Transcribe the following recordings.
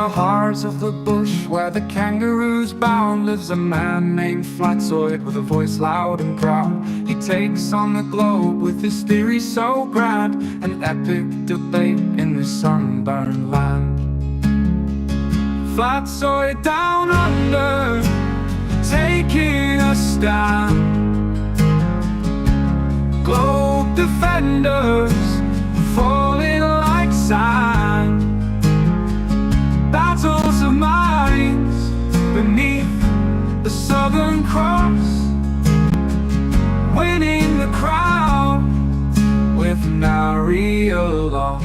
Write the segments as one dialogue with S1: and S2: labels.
S1: the heart of the bush, where the kangaroo's bound, lives a man named Flatzoid with a voice loud and proud. He takes on the globe with his theory so grand, an epic debate in this sunburned land. Flatzoid down under, taking a stand. Globe defenders falling like sand. Battles of minds beneath the Southern Cross, winning the crown with nary a loss.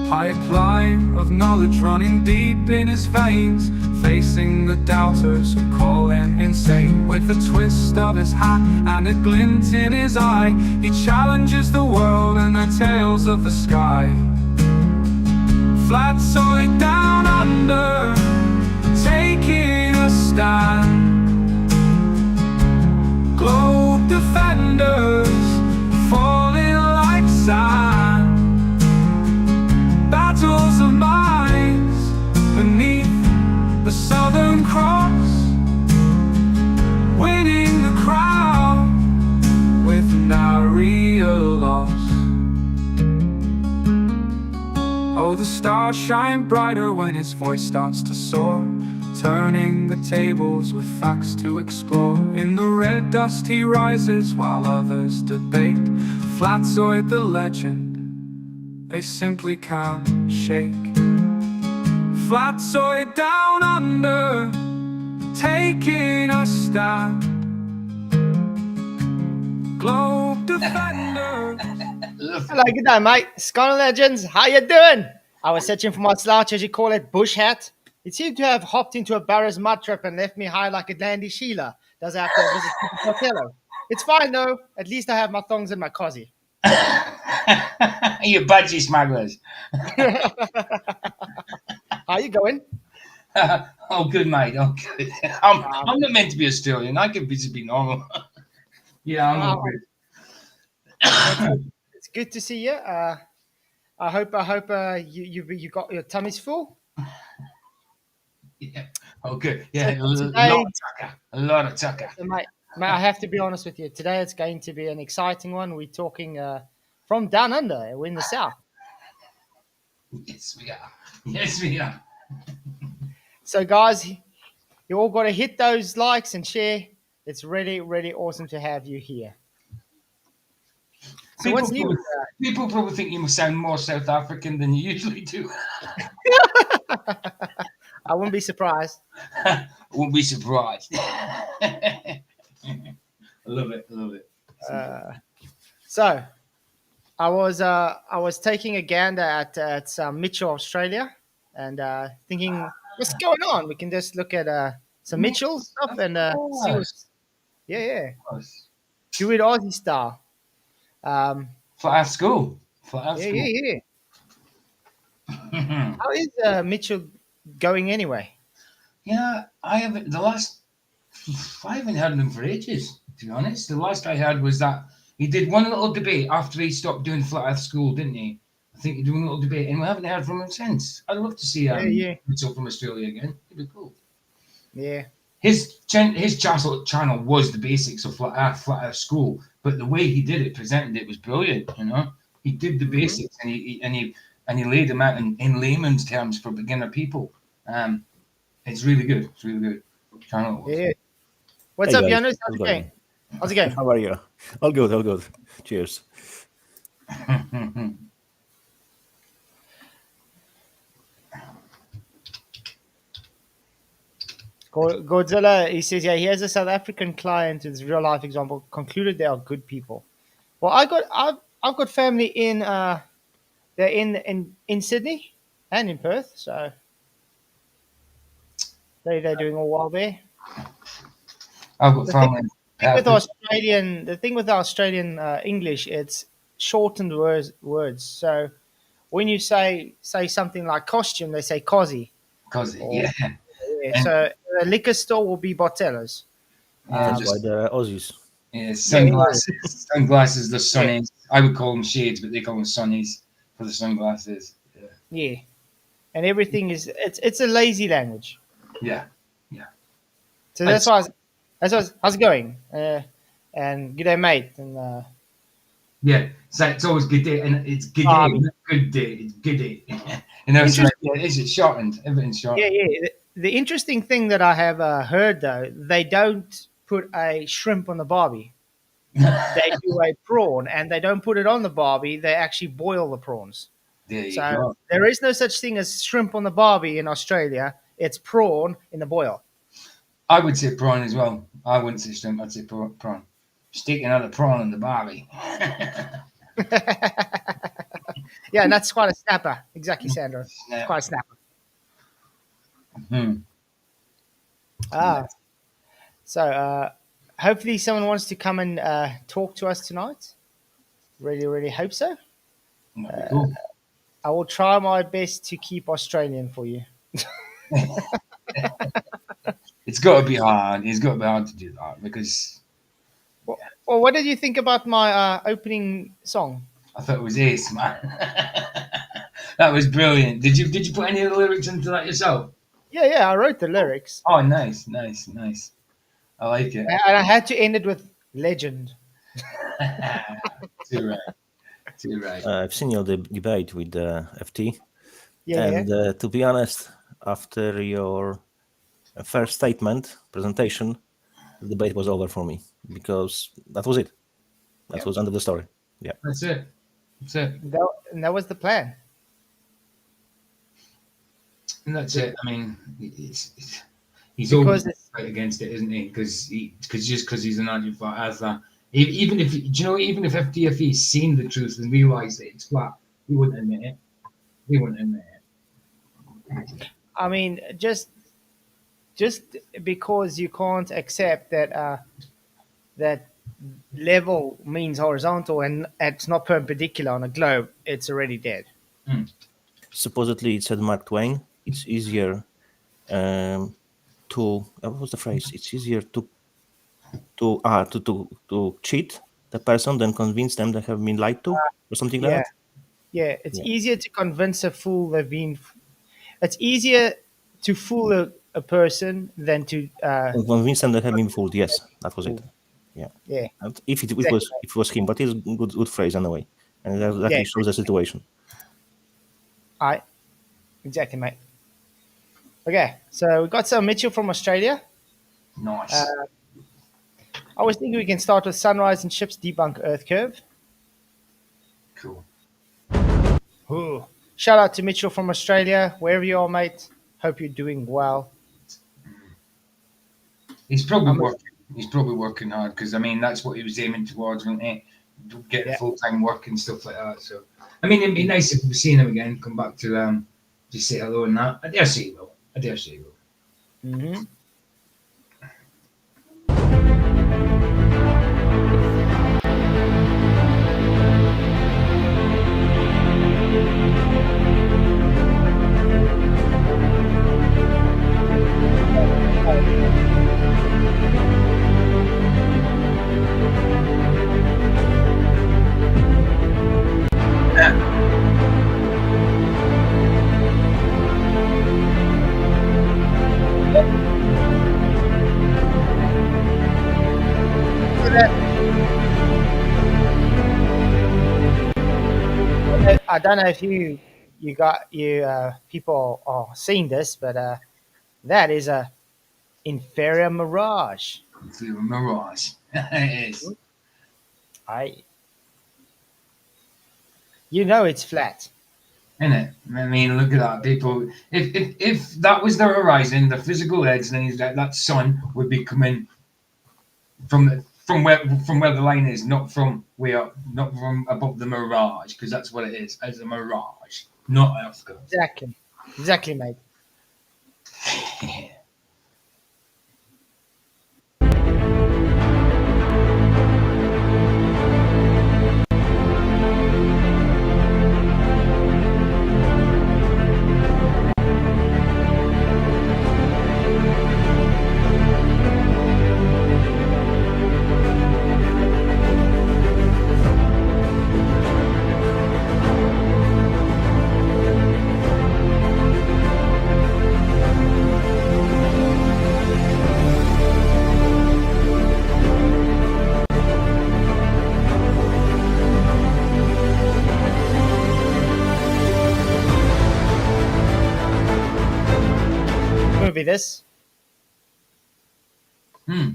S1: Pipeline of knowledge running deep in his veins, facing the doubters who call him insane. With a twist of his hat and a glint in his eye, he challenges the world and the tales of the sky. Flatzoid down under, taking a stand. Globe defenders falling like sand. Battles of minds beneath the Southern Cross, winning the crown with nary a loss. Oh, the stars shine brighter when his voice starts to soar, turning the tables with facts to explore. In the red dust he rises while others debate. Flatzoid the legend, they simply can't shake. Flatzoid down under, taking a stand. Globe defender.
S2: Hello, good day, mate. Scotland Legends, how you doing? I was searching for my slouch, as you call it, bush hat. It seemed to have hopped into a Barra's mud trap and left me high like a dandy Sheila does after a visit to Othello. It's fine though. At least I have my thongs and my cozzy.
S3: You budgie smugglers.
S2: How you going?
S3: Oh, good, mate. Oh, good. I'm not meant to be Australian. I can be normal. Yeah, I'm all good.
S2: It's good to see you. I hope you got your tummies full.
S3: Yeah. Oh, good. Yeah,
S2: So
S3: a lot of tucker.
S2: So, mate, I have to be honest with you. Today it's going to be an exciting one. We're talking from down under. We're in the south.
S3: Yes, we are. Yes, we are.
S2: So, guys, you all got to hit those likes and share. It's really, really awesome to have you here. So what's new?
S3: People probably think you sound more South African than you usually do.
S2: I wouldn't be surprised.
S3: I wouldn't be surprised. I love it. I love it.
S2: So I was taking a gander at some Mitchell, Australia, and thinking, what's going on? We can just look at some Mitchell stuff and see what's... Yeah. Do it Aussie style.
S3: For our school.
S2: Yeah. How is Mitchell going anyway?
S3: Yeah, I haven't heard of him for ages, to be honest. The last I heard was that he did one little debate after he stopped doing Flat Earth School, didn't he? I think he did one little debate, and we haven't heard from him since. I'd love to see Mitchell from Australia again. It'd be cool.
S2: Yeah.
S3: His channel was the basics of Flat Earth School, but the way he did it, presented it, was brilliant. You know, he did the basics, and he laid them out in layman's terms for beginner people. It's really good. It's really good channel.
S2: Yeah. What's up, Jonas? How's it going? How's it going?
S4: How are you? All good. Cheers.
S2: Godzilla, he says, yeah, he has a South African client who's real life example, concluded they are good people. Well, I've got family in they're in Sydney and in Perth, so they're doing all well there.
S3: I've got family.
S2: The thing with Australian English, it's shortened words. So when you say something like costume, they say cozzy.
S3: Yeah.
S2: So a liquor store will be Botello's.
S4: That's by the Aussies.
S3: Yeah, sunglasses, the sunnies. I would call them shades, but they call them sunnies for the sunglasses.
S2: Yeah, and everything is it's a lazy language.
S3: Yeah, yeah.
S2: So
S3: It's,
S2: how's it going? And good day, mate. And
S3: yeah, so it's always good day, and it's good day,
S2: Bobby.
S3: not good day. It's good day. And I was like, yeah, it's shortened. Everything's
S2: Yeah,
S3: shortened.
S2: yeah. The interesting thing that I have heard though, they don't put a shrimp on the barbie. They do a prawn, and they don't put it on the barbie. They actually boil the prawns.
S3: There you
S2: So
S3: go.
S2: there is no such thing as shrimp on the barbie in Australia. It's prawn in the boil.
S3: I would say prawn as well. I wouldn't say shrimp. I'd say prawn. Sticking out a prawn in the barbie.
S2: Yeah, and that's quite a snapper. Exactly, Sandro.
S3: Snap.
S2: Quite a snapper.
S3: Hmm.
S2: Ah, so hopefully someone wants to come and talk to us tonight. Really, really hope so.
S3: That'd be cool.
S2: I will try my best to keep Australian for you.
S3: It's got to be hard. It's got to be hard to do that because
S2: Well, what did you think about my opening song?
S3: I thought it was ace, man. That was brilliant. Did you put any of the lyrics into that yourself?
S2: Yeah, I wrote the lyrics.
S3: Oh, nice, nice, nice. I like it.
S2: And I had to end it with legend.
S3: Too right. Too right.
S4: I've seen your debate with FT,
S2: Yeah,
S4: and to be honest, after your first statement presentation, the debate was over for me because that was it. That was end of the story. Yeah.
S3: That's it. That's it.
S2: And that was the plan.
S3: And that's it. I mean, he's
S2: Because
S3: always
S2: it's-
S3: right against it, isn't he? Because he's an anti-flat earther. Even if even if FDFE seen the truth and realised that it's flat, he wouldn't admit it. He wouldn't admit it.
S2: I mean, just because you can't accept that that level means horizontal and it's not perpendicular on a globe, it's already dead.
S4: Supposedly, it said Mark Twain. It's easier to what was the phrase? It's easier to cheat the person than convince them they have been lied to or something like
S2: Yeah,
S4: that.
S2: yeah. It's
S4: Yeah.
S2: easier to convince a fool they've been. It's easier to fool a person than to.
S4: And convince them they have been fooled. Yes, that was it. Yeah.
S2: Yeah,
S4: And if it was him, but it's good phrase anyway, and that actually
S2: Yeah.
S4: shows the situation.
S2: exactly, mate. Okay, so we got some Mitchell from Australia.
S3: Nice.
S2: I was thinking we can start with sunrise and ships debunk Earth curve.
S3: Cool.
S2: Ooh. Shout out to Mitchell from Australia, wherever you are, mate. Hope you're doing well.
S3: He's probably working. He's probably working hard because I mean that's what he was aiming towards, wasn't he? Get
S2: Yeah.
S3: full-time work and stuff like that. So I mean, it'd be nice if we seen him again. Come back to just say hello and that. I dare say he will. I dare say he will.
S2: Mm-hmm. I don't know if you people are seeing this, but that is a inferior mirage.
S3: It's a mirage. It is.
S2: You know it's flat.
S3: Isn't it? I mean, look at that. People, if that was the horizon, the physical edge, then that sun would be coming from where the line is, not from way up, not from above the mirage, because that's what it is. It's a mirage, not Earth.
S2: Exactly, mate. be this.
S3: Hmm.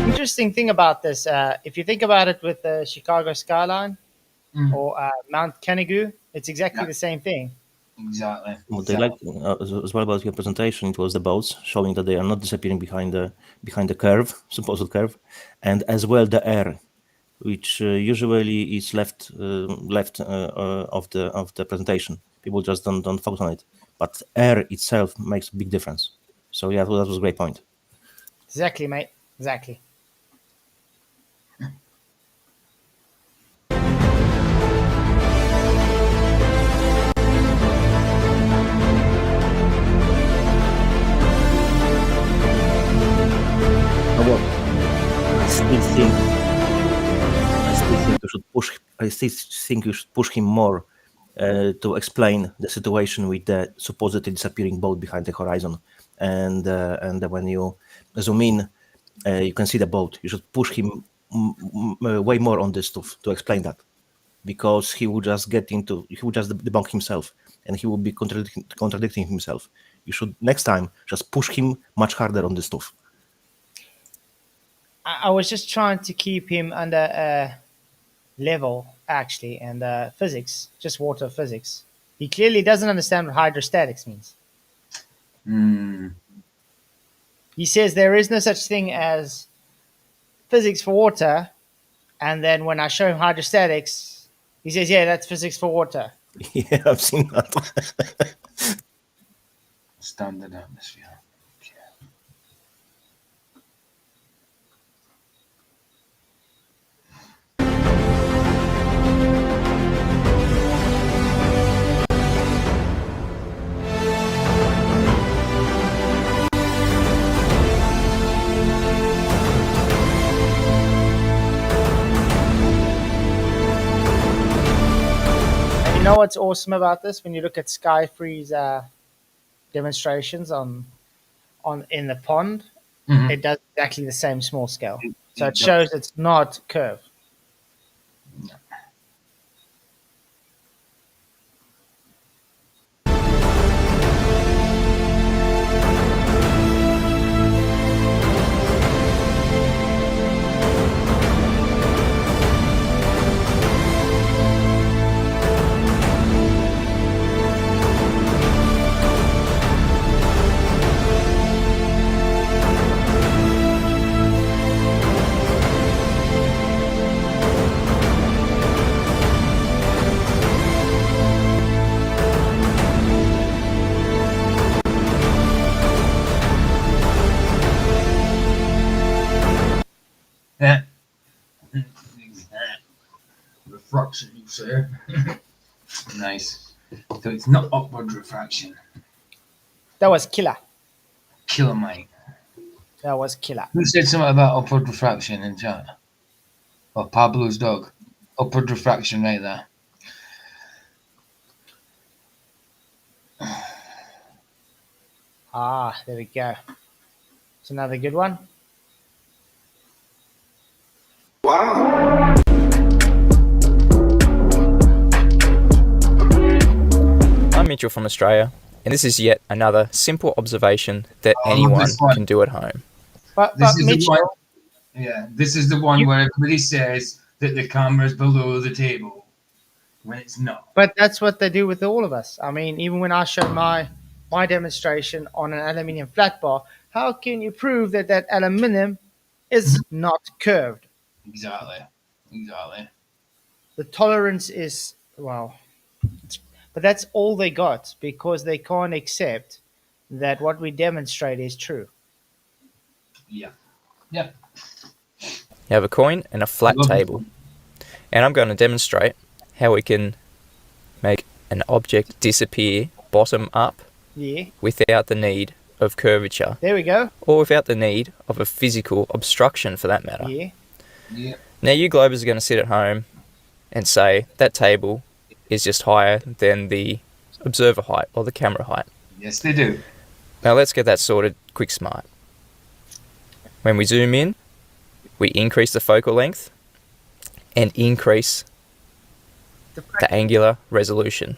S2: Interesting thing about this, if you think about it with the Chicago skyline or Mount Canigou, it's exactly
S3: Yeah.
S2: the same thing.
S3: Exactly.
S4: What they like as well about your presentation, it was the boats showing that they are not disappearing behind the curve, supposed curve, and as well the air, which usually is left of the presentation. People just don't focus on it, but air itself makes a big difference. So yeah, that was a great point.
S2: Exactly, mate. Exactly.
S4: I still think you should push. I still think you should push him more to explain the situation with the supposedly disappearing boat behind the horizon, and when you zoom in, you can see the boat. You should push him way more on this stuff to explain that, because he would just debunk himself, and he would be contradicting himself. You should next time just push him much harder on this stuff.
S2: I was just trying to keep him under level, actually, and physics, just water physics. He clearly doesn't understand what hydrostatics means.
S3: Hmm.
S2: He says there is no such thing as physics for water, and then when I show him hydrostatics, he says, "Yeah, that's physics for water."
S4: Yeah, I've seen that.
S3: Standard atmosphere.
S2: And you know what's awesome about this? When you look at Skyfree's demonstrations on in the pond,
S3: Mhm.
S2: it does exactly the same small scale. So it
S3: does.
S2: shows it's not curved.
S3: Yeah. Refraction, you say? Nice. So it's not upward refraction.
S2: That was killer.
S3: Killer, mate.
S2: That was killer.
S3: Who said something about upward refraction in chat? Oh, Pablo's dog. Upward refraction right there.
S2: Ah, there we go. It's another good one.
S5: I'm Mitchell from Australia, and this is yet another simple observation that anyone
S3: this one.
S5: can do at home.
S2: But
S3: This is the
S2: Mitchell,
S3: one. Yeah, this is the one where everybody says that the camera's below the table when it's not.
S2: but that's what they do with all of us. I mean, even when I show my demonstration on an aluminium flat bar, how can you prove that that aluminium is not curved?
S3: Exactly.
S2: The tolerance is, well, but that's all they got because they can't accept that what we demonstrate is true.
S3: Yeah.
S5: You have a coin and a flat
S3: Love it.
S5: table, and I'm going to demonstrate how we can make an object disappear bottom up
S2: Yeah.
S5: without the need of curvature,
S2: There we go.
S5: or without the need of a physical obstruction for that matter.
S2: Yeah.
S3: Yeah.
S5: Now, you Globers are going to sit at home and say that table is just higher than the observer height or the camera height.
S3: Yes, they do.
S5: Now, let's get that sorted quick smart. When we zoom in, we increase the focal length and increase the angular resolution.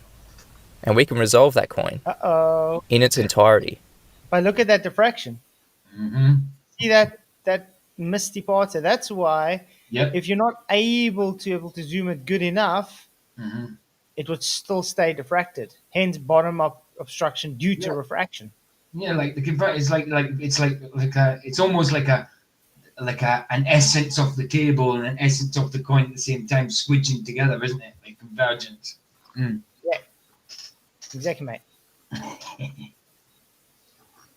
S5: And we can resolve that coin
S2: Uh-oh.
S5: in its entirety.
S2: But look at that diffraction.
S3: Mm-hmm.
S2: See that misty part? So that's why
S3: Yep.
S2: if you're not able to zoom it good enough,
S3: Mm-hmm.
S2: it would still stay diffracted. Hence bottom up obstruction due to
S3: Yeah.
S2: refraction.
S3: Yeah, like the convert is like it's almost like an essence of the table and an essence of the coin at the same time squidging together, isn't it? Like convergence.
S2: Exactly, mate.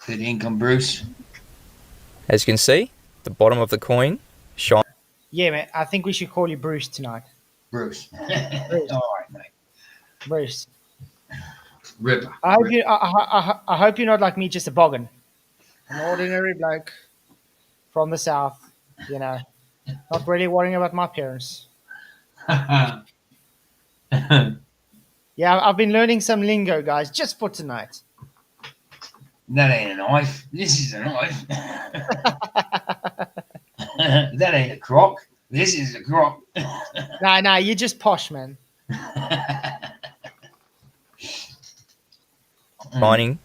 S3: Good income, Bruce.
S5: As you can see, the bottom of the coin shines.
S2: Yeah, mate. I think we should call you Bruce tonight.
S3: Bruce. All right, mate.
S2: Bruce.
S3: Ripper.
S2: I hope you're not like me, just a boggin. An ordinary bloke from the south, you know. Not really worrying about my parents. Yeah, I've been learning some lingo, guys, just for tonight.
S3: That ain't a knife. This is a knife. That ain't a crock. This is a crock.
S2: Nah, you're just posh, man.
S5: Shining.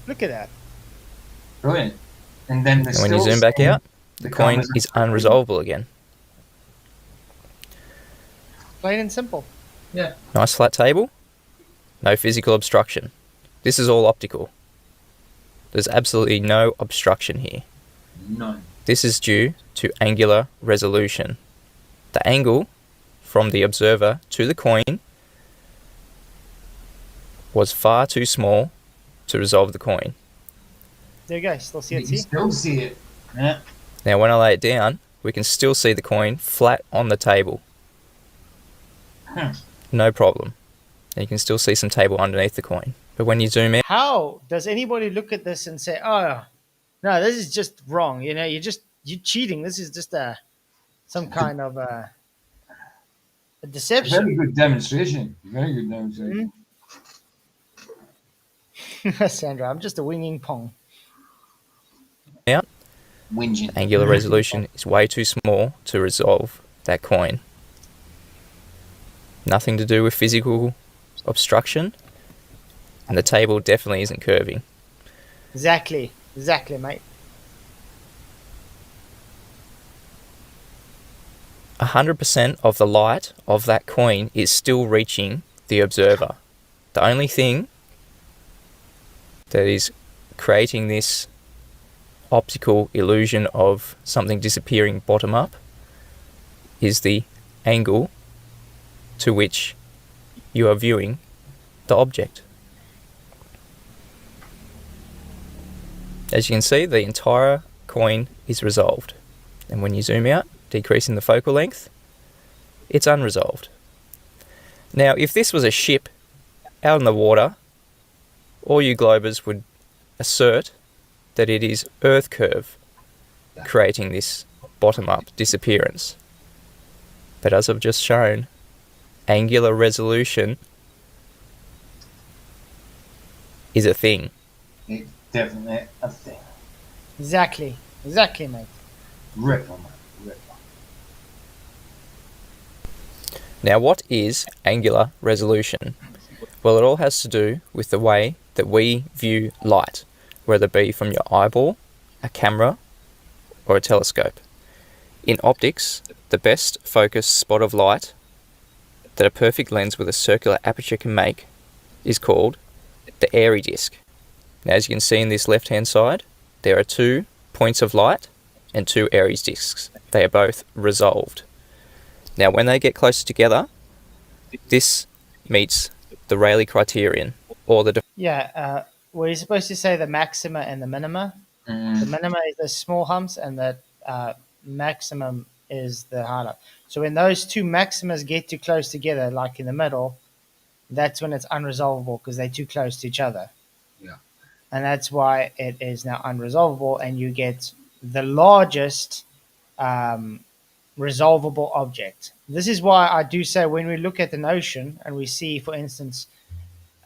S2: Look at that.
S3: Brilliant. And then the
S5: And when you zoom back out, the coin
S3: cameras-
S5: is unresolvable again.
S2: Plain and simple.
S3: Yeah.
S5: Nice flat table, no physical obstruction. This is all optical. There's absolutely no obstruction here.
S3: None.
S5: This is due to angular resolution. The angle from the observer to the coin was far too small to resolve the coin.
S2: There you go. Still see
S3: You
S2: it,
S3: can
S2: see?
S3: still see it. Yeah.
S5: Now when I lay it down, we can still see the coin flat on the table. No problem. And you can still see some table underneath the coin. But when you zoom in,
S2: How does anybody look at this and say, "Oh, no, this is just wrong"? You know, you're cheating. This is just some kind of a deception.
S3: Very good demonstration. Very good demonstration.
S2: Sandra, I'm just a winging pong.
S5: out,
S3: Whinging.
S5: angular resolution is way too small to resolve that coin. Nothing to do with physical obstruction, and the table definitely isn't curving.
S2: Exactly, mate.
S5: 100% of the light of that coin is still reaching the observer. The only thing that is creating this optical illusion of something disappearing bottom up is the angle to which you are viewing the object. As you can see, the entire coin is resolved, and when you zoom out, decreasing the focal length, it's unresolved. Now, if this was a ship out in the water, all you Globers would assert that it is Earth curve creating this bottom-up disappearance. But as I've just shown, angular resolution is a thing.
S3: It's definitely a thing.
S2: Exactly, mate.
S3: Ripper, man. Ripper.
S5: Now, what is angular resolution? Well, it all has to do with the way that we view light, whether it be from your eyeball, a camera, or a telescope. In optics, the best focused spot of light that a perfect lens with a circular aperture can make is called the airy disk. Now, as you can see in this left-hand side, there are 2 points of light and 2 Aries disks. They are both resolved. Now, when they get closer together, this meets the Rayleigh criterion, or the
S2: Yeah, were you supposed to say the maxima and the minima? The minima is the small humps, and the maximum is the highlight. So when those two maximas get too close together, like in the middle, that's when it's unresolvable because they're too close to each other.
S3: Yeah.
S2: And that's why it is now unresolvable, and you get the largest resolvable object. This is why I do say when we look at an ocean and we see, for instance,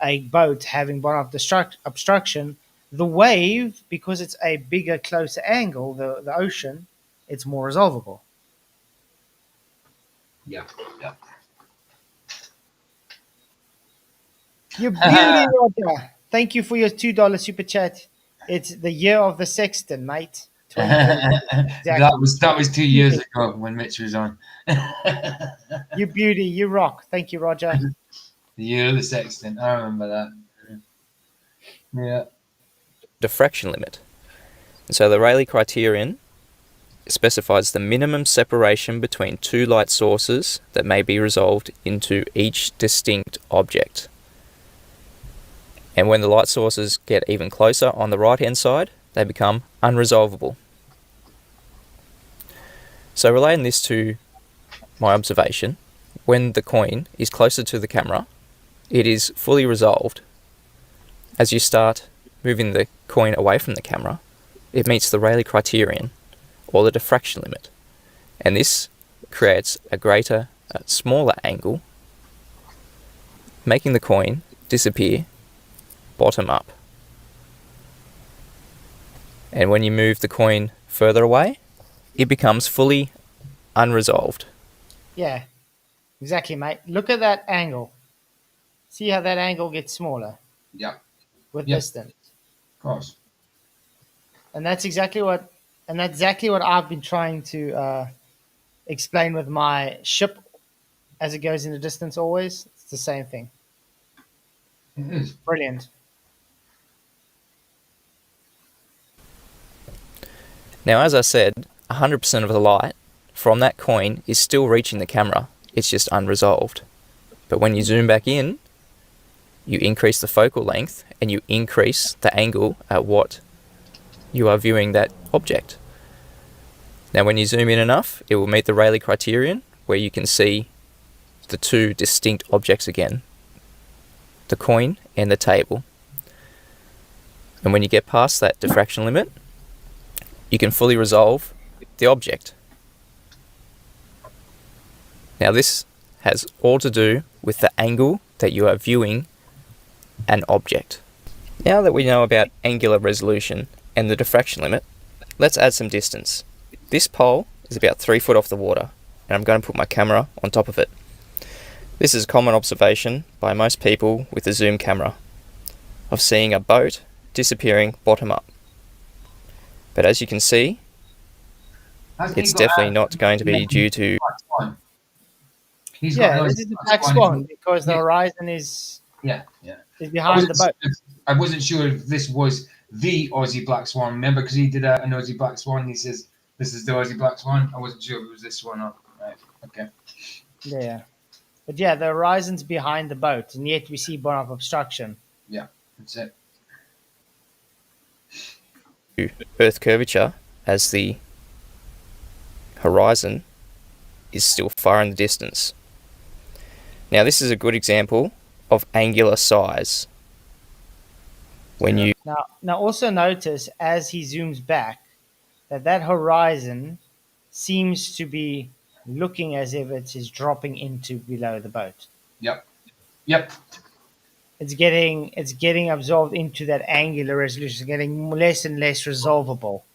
S2: a boat having bottom obstruction, the wave, because it's a bigger, closer angle, the ocean, it's more resolvable.
S3: Yeah. Yeah.
S2: Your beauty, Roger. Thank you for your $2 super chat. It's the year of the sexton, mate. 2020. Exactly.
S3: That was 2 years ago when Mitch was on.
S2: You beauty, you rock. Thank you, Roger.
S3: The year of the sextant. I remember that. Yeah.
S5: Diffraction limit. And so the Rayleigh criterion specifies the minimum separation between two light sources that may be resolved into each distinct object. And when the light sources get even closer on the right-hand side, they become unresolvable. So relating this to my observation, when the coin is closer to the camera, it is fully resolved. As you start moving the coin away from the camera, it meets the Rayleigh criterion, or the diffraction limit. And this creates a smaller angle, making the coin disappear bottom up. And when you move the coin further away, it becomes fully unresolved.
S2: Yeah, exactly, mate. Look at that angle. See how that angle gets smaller
S3: Yeah.
S2: with
S3: Yeah.
S2: distance.
S3: Of course.
S2: And that's exactly what I've been trying to explain with my ship as it goes into distance always. It's the same thing.
S3: It is.
S2: Brilliant.
S5: Now, as I said, 100% of the light from that coin is still reaching the camera. It's just unresolved. But when you zoom back in, you increase the focal length and you increase the angle at what you are viewing that object. Now, when you zoom in enough, it will meet the Rayleigh criterion, where you can see the two distinct objects again, the coin and the table. And when you get past that diffraction limit, you can fully resolve the object. Now, this has all to do with the angle that you are viewing an object. Now that we know about angular resolution and the diffraction limit, let's add some distance. This pole is about 3 foot off the water, and I'm going to put my camera on top of it. This is a common observation by most people with a zoom camera of seeing a boat disappearing bottom up. But as you can see, it's definitely not going to be due to...
S3: He's
S2: Yeah,
S3: got
S2: this is the black swan because the horizon is
S3: Yeah.
S2: behind the boat.
S3: I wasn't sure if this was the Aussie black swan. Remember, because he did an Aussie black swan. He says this is the Aussie black swan. I wasn't sure if it was this one or right. Okay.
S2: Yeah. But yeah, the horizon's behind the boat, and yet we see bottom obstruction.
S3: Yeah, that's it.
S5: Earth curvature as the horizon is still far in the distance. Now, this is a good example of angular size. When you
S2: Now also notice as he zooms back that horizon seems to be looking as if it is dropping into below the boat.
S3: Yep.
S2: It's getting absorbed into that angular resolution, it's getting less and less resolvable.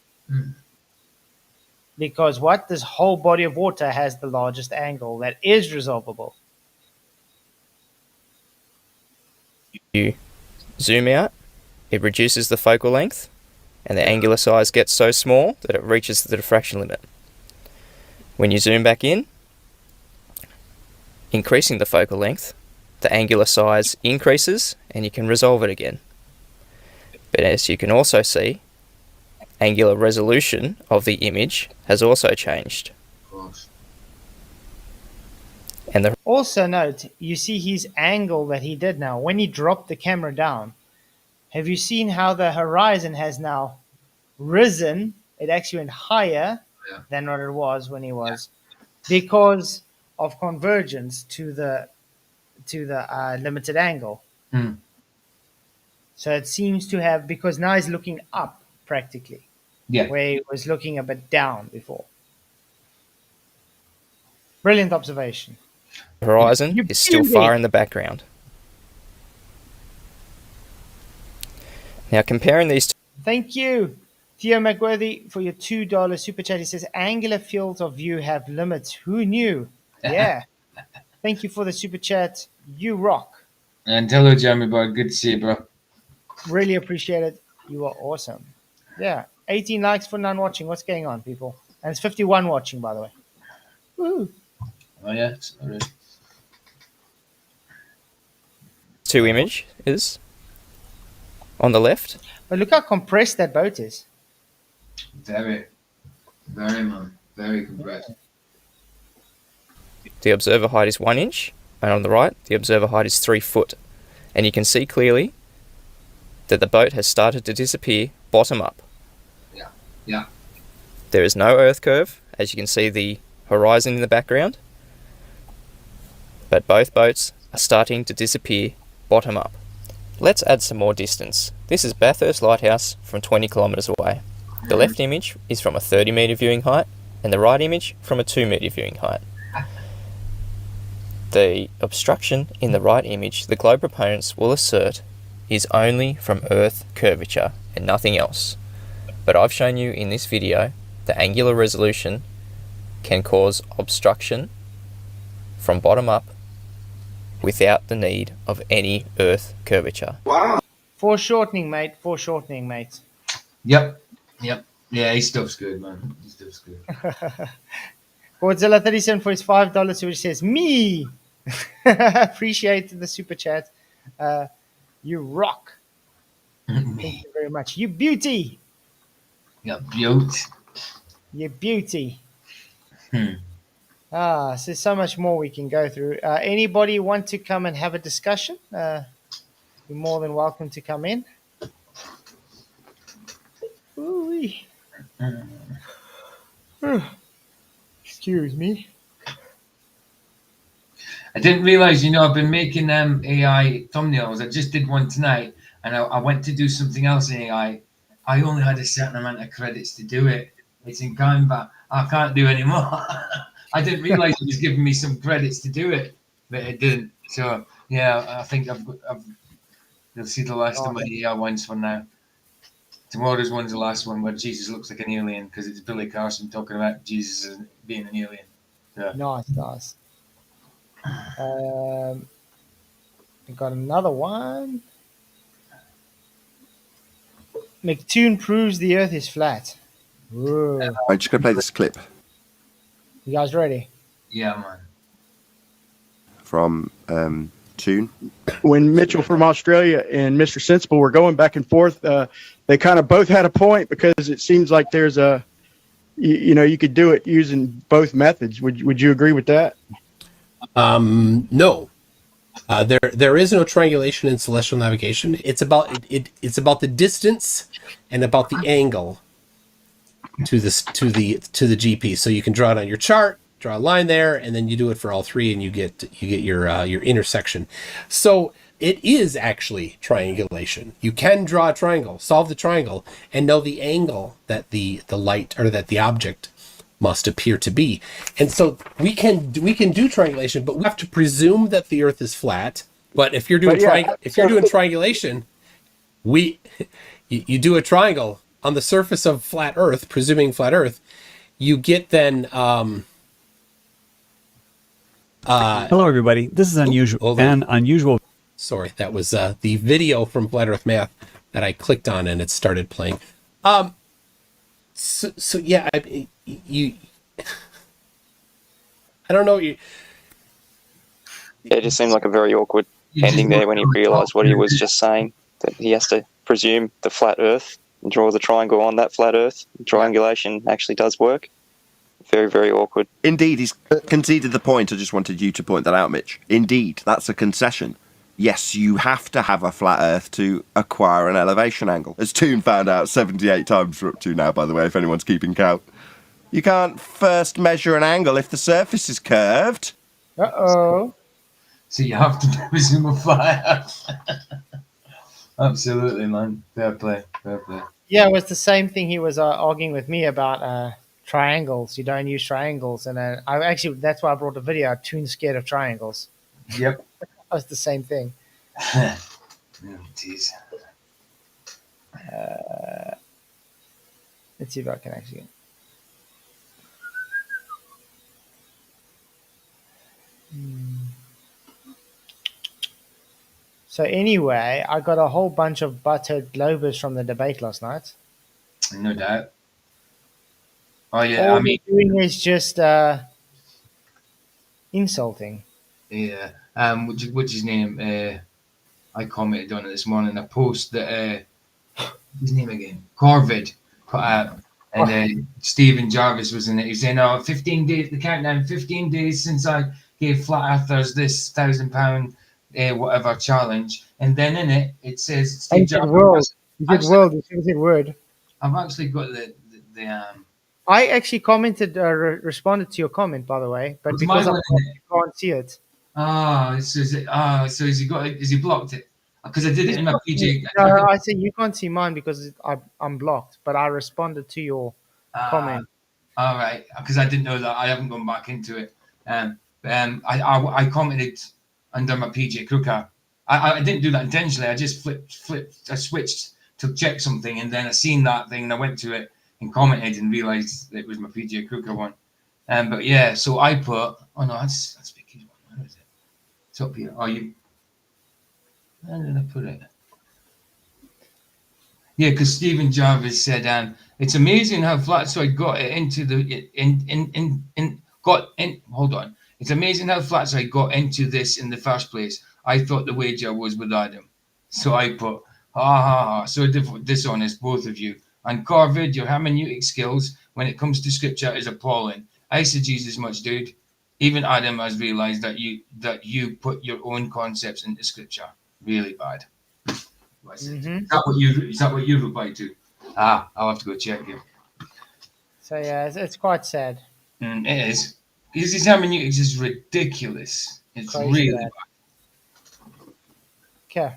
S2: Because this whole body of water has the largest angle that is resolvable.
S5: you zoom out, it reduces the focal length, and the angular size gets so small that it reaches the diffraction limit. When you zoom back in, increasing the focal length, the angular size increases and you can resolve it again. But as you can also see, angular resolution of the image has also changed.
S3: Of course.
S5: And
S2: Also note, you see his angle that he did now. When he dropped the camera down, have you seen how the horizon has now risen? It actually went higher than what it was when he was because of convergence to the limited angle.
S3: Hmm.
S2: So it seems to have, because now he's looking up practically,
S3: Yeah.
S2: where he was looking a bit down before. Brilliant observation.
S5: The horizon
S2: You
S5: is still
S2: beauty.
S5: far in the background. Now, comparing these two,
S2: Thank you, Theo McWorthy, for your $2 super chat. He says, angular fields of view have limits. Who knew? Yeah. Thank you for the super chat. You rock.
S3: And hello, Jeremy boy. Good to see you, bro.
S2: Really appreciate it. You are awesome. Yeah. 18 likes for none watching. What's going on, people? And it's 51 watching, by the way. Woo.
S3: Oh yeah. Sorry.
S5: two images on the left,
S2: But look how compressed that boat is.
S3: Very, man. Very compressed.
S5: the observer height is 1 inch, and on the right, the observer height is 3 foot. And you can see clearly that the boat has started to disappear bottom up.
S3: Yeah.
S5: There is no earth curve, as you can see the horizon in the background, but both boats are starting to disappear bottom up. Let's add some more distance. This is Bathurst Lighthouse from 20 kilometres away. The left image is from a 30 metre viewing height, and the right image from a 2 metre viewing height. The obstruction in the right image, the globe proponents will assert, is only from Earth curvature and nothing else. But I've shown you in this video that angular resolution can cause obstruction from bottom up without the need of any Earth curvature.
S2: Foreshortening, mate. Foreshortening, mate.
S3: Yep. Yeah, his stuff's good, man. His stuff's good.
S2: Godzilla 37 for his $5 super says, me! Appreciate the super chat. You rock. Thank you very much. You beauty.
S3: Yeah, beaut.
S2: You beauty. So there's so much more we can go through. Anybody want to come and have a discussion? You're more than welcome to come in. Ooh-wee. Excuse me.
S3: I didn't realize, I've been making AI thumbnails. I just did one tonight, and I went to do something else in AI. I only had a certain amount of credits to do it. It's in Canva. I can't do any more. I didn't realize it was giving me some credits to do it, but it didn't. So yeah, I think you'll see the last of my AI ones for now. Tomorrow's one's the last one where Jesus looks like an alien because it's Billy Carson talking about Jesus as being an alien. So.
S2: Nice. I got another one. McToon proves the Earth is flat. Whoa.
S6: I'm just going to play this clip
S2: You guys ready?
S3: Yeah, man.
S6: from Tune.
S7: When Mitchell from Australia and Mr. Sensible were going back and forth, they kind of both had a point because it seems like there's you could do it using both methods. Would you agree with that?
S8: No. There is no triangulation in celestial navigation. It's about it's about the distance and about the angle to the GP. So you can draw it on your chart, draw a line there, and then you do it for all three, and you get your intersection. So it is actually triangulation. You can draw a triangle, solve the triangle, and know the angle that the light or that the object must appear to be. And so we can do triangulation, but we have to presume that the Earth is flat. But if you're doing triangulation, you do a triangle on the surface of flat Earth, presuming flat Earth, you get then
S9: Hello everybody. This is unusual.
S8: Sorry, that was the video from Flat Earth Math that I clicked on and it started playing. So yeah, I don't know.
S5: It just seemed like a very awkward ending there when he realised what he was just saying, that he has to presume the flat Earth and draw the triangle on that flat Earth. Triangulation actually does work. Very, very awkward.
S6: Indeed, he's conceded the point. I just wanted you to point that out, Mitch. Indeed, that's a concession. Yes, you have to have a flat Earth to acquire an elevation angle. As Toon found out 78 times we're up to now, by the way, if anyone's keeping count. You can't first measure an angle if the surface is curved.
S2: Uh-oh.
S3: So you have to do zoom of flat. Absolutely, man. Fair play. Fair play.
S2: Yeah, it was the same thing he was arguing with me about triangles. You don't use triangles. And then that's why I brought the video. I'm too scared of triangles.
S3: Yep.
S2: That was the same thing.
S3: Oh, jeez.
S2: Let's see if I can actually. So anyway, I got a whole bunch of butthurt Globers from the debate last night.
S3: No doubt. Oh yeah,
S2: All
S3: I mean,
S2: they're doing is just insulting.
S3: yeah. What's his name? I commented on it this morning. A post that his name again, Corvid, put out, and Stephen Jarvis was in it. He's saying, "Oh, 15 days. The countdown. 15 days since I gave flat earthers this £1,000 whatever challenge." And then in it, it says Steve Jarvis.
S2: You did world. You said word.
S3: I've actually got the
S2: I actually commented, responded to your comment, by the way, but
S3: Was
S2: because
S3: mine
S2: I
S3: in it?
S2: can't see it.
S3: so has he got it? Has he blocked it? Because I did it in my PJ.
S2: No, I said you can't see mine because I'm blocked, but I responded to your comment.
S3: All right, because I didn't know that. I haven't gone back into it. I commented under my PJ Crooker. I didn't do that intentionally. I just flipped. I switched to check something, and then I seen that thing, and I went to it and commented and realised it was my PJ Crooker one. But yeah, so I put. Oh no, that's Vicky's one. Where is it? It's up here. Oh, you. Where did I put it? Yeah, because Stephen Jarvis said, "It's amazing how Flatzoid got it into the got in. Hold on, it's amazing how Flatzoid got into this in the first place. I thought the wager was with Adam, so I put ha ha ha. So dishonest, both of you. And Corvid, your hermeneutic skills when it comes to scripture is appalling. Eisegesis as much, dude. Even Adam has realised that you put your own concepts into scripture. Really bad."
S2: Mm-hmm.
S3: Is that what you replied to? I'll have to go check it.
S2: So yeah, it's quite sad.
S3: It is. Because his hermeneutics is ridiculous. It's
S2: Crazy
S3: really
S2: bad.
S3: bad.
S2: Okay.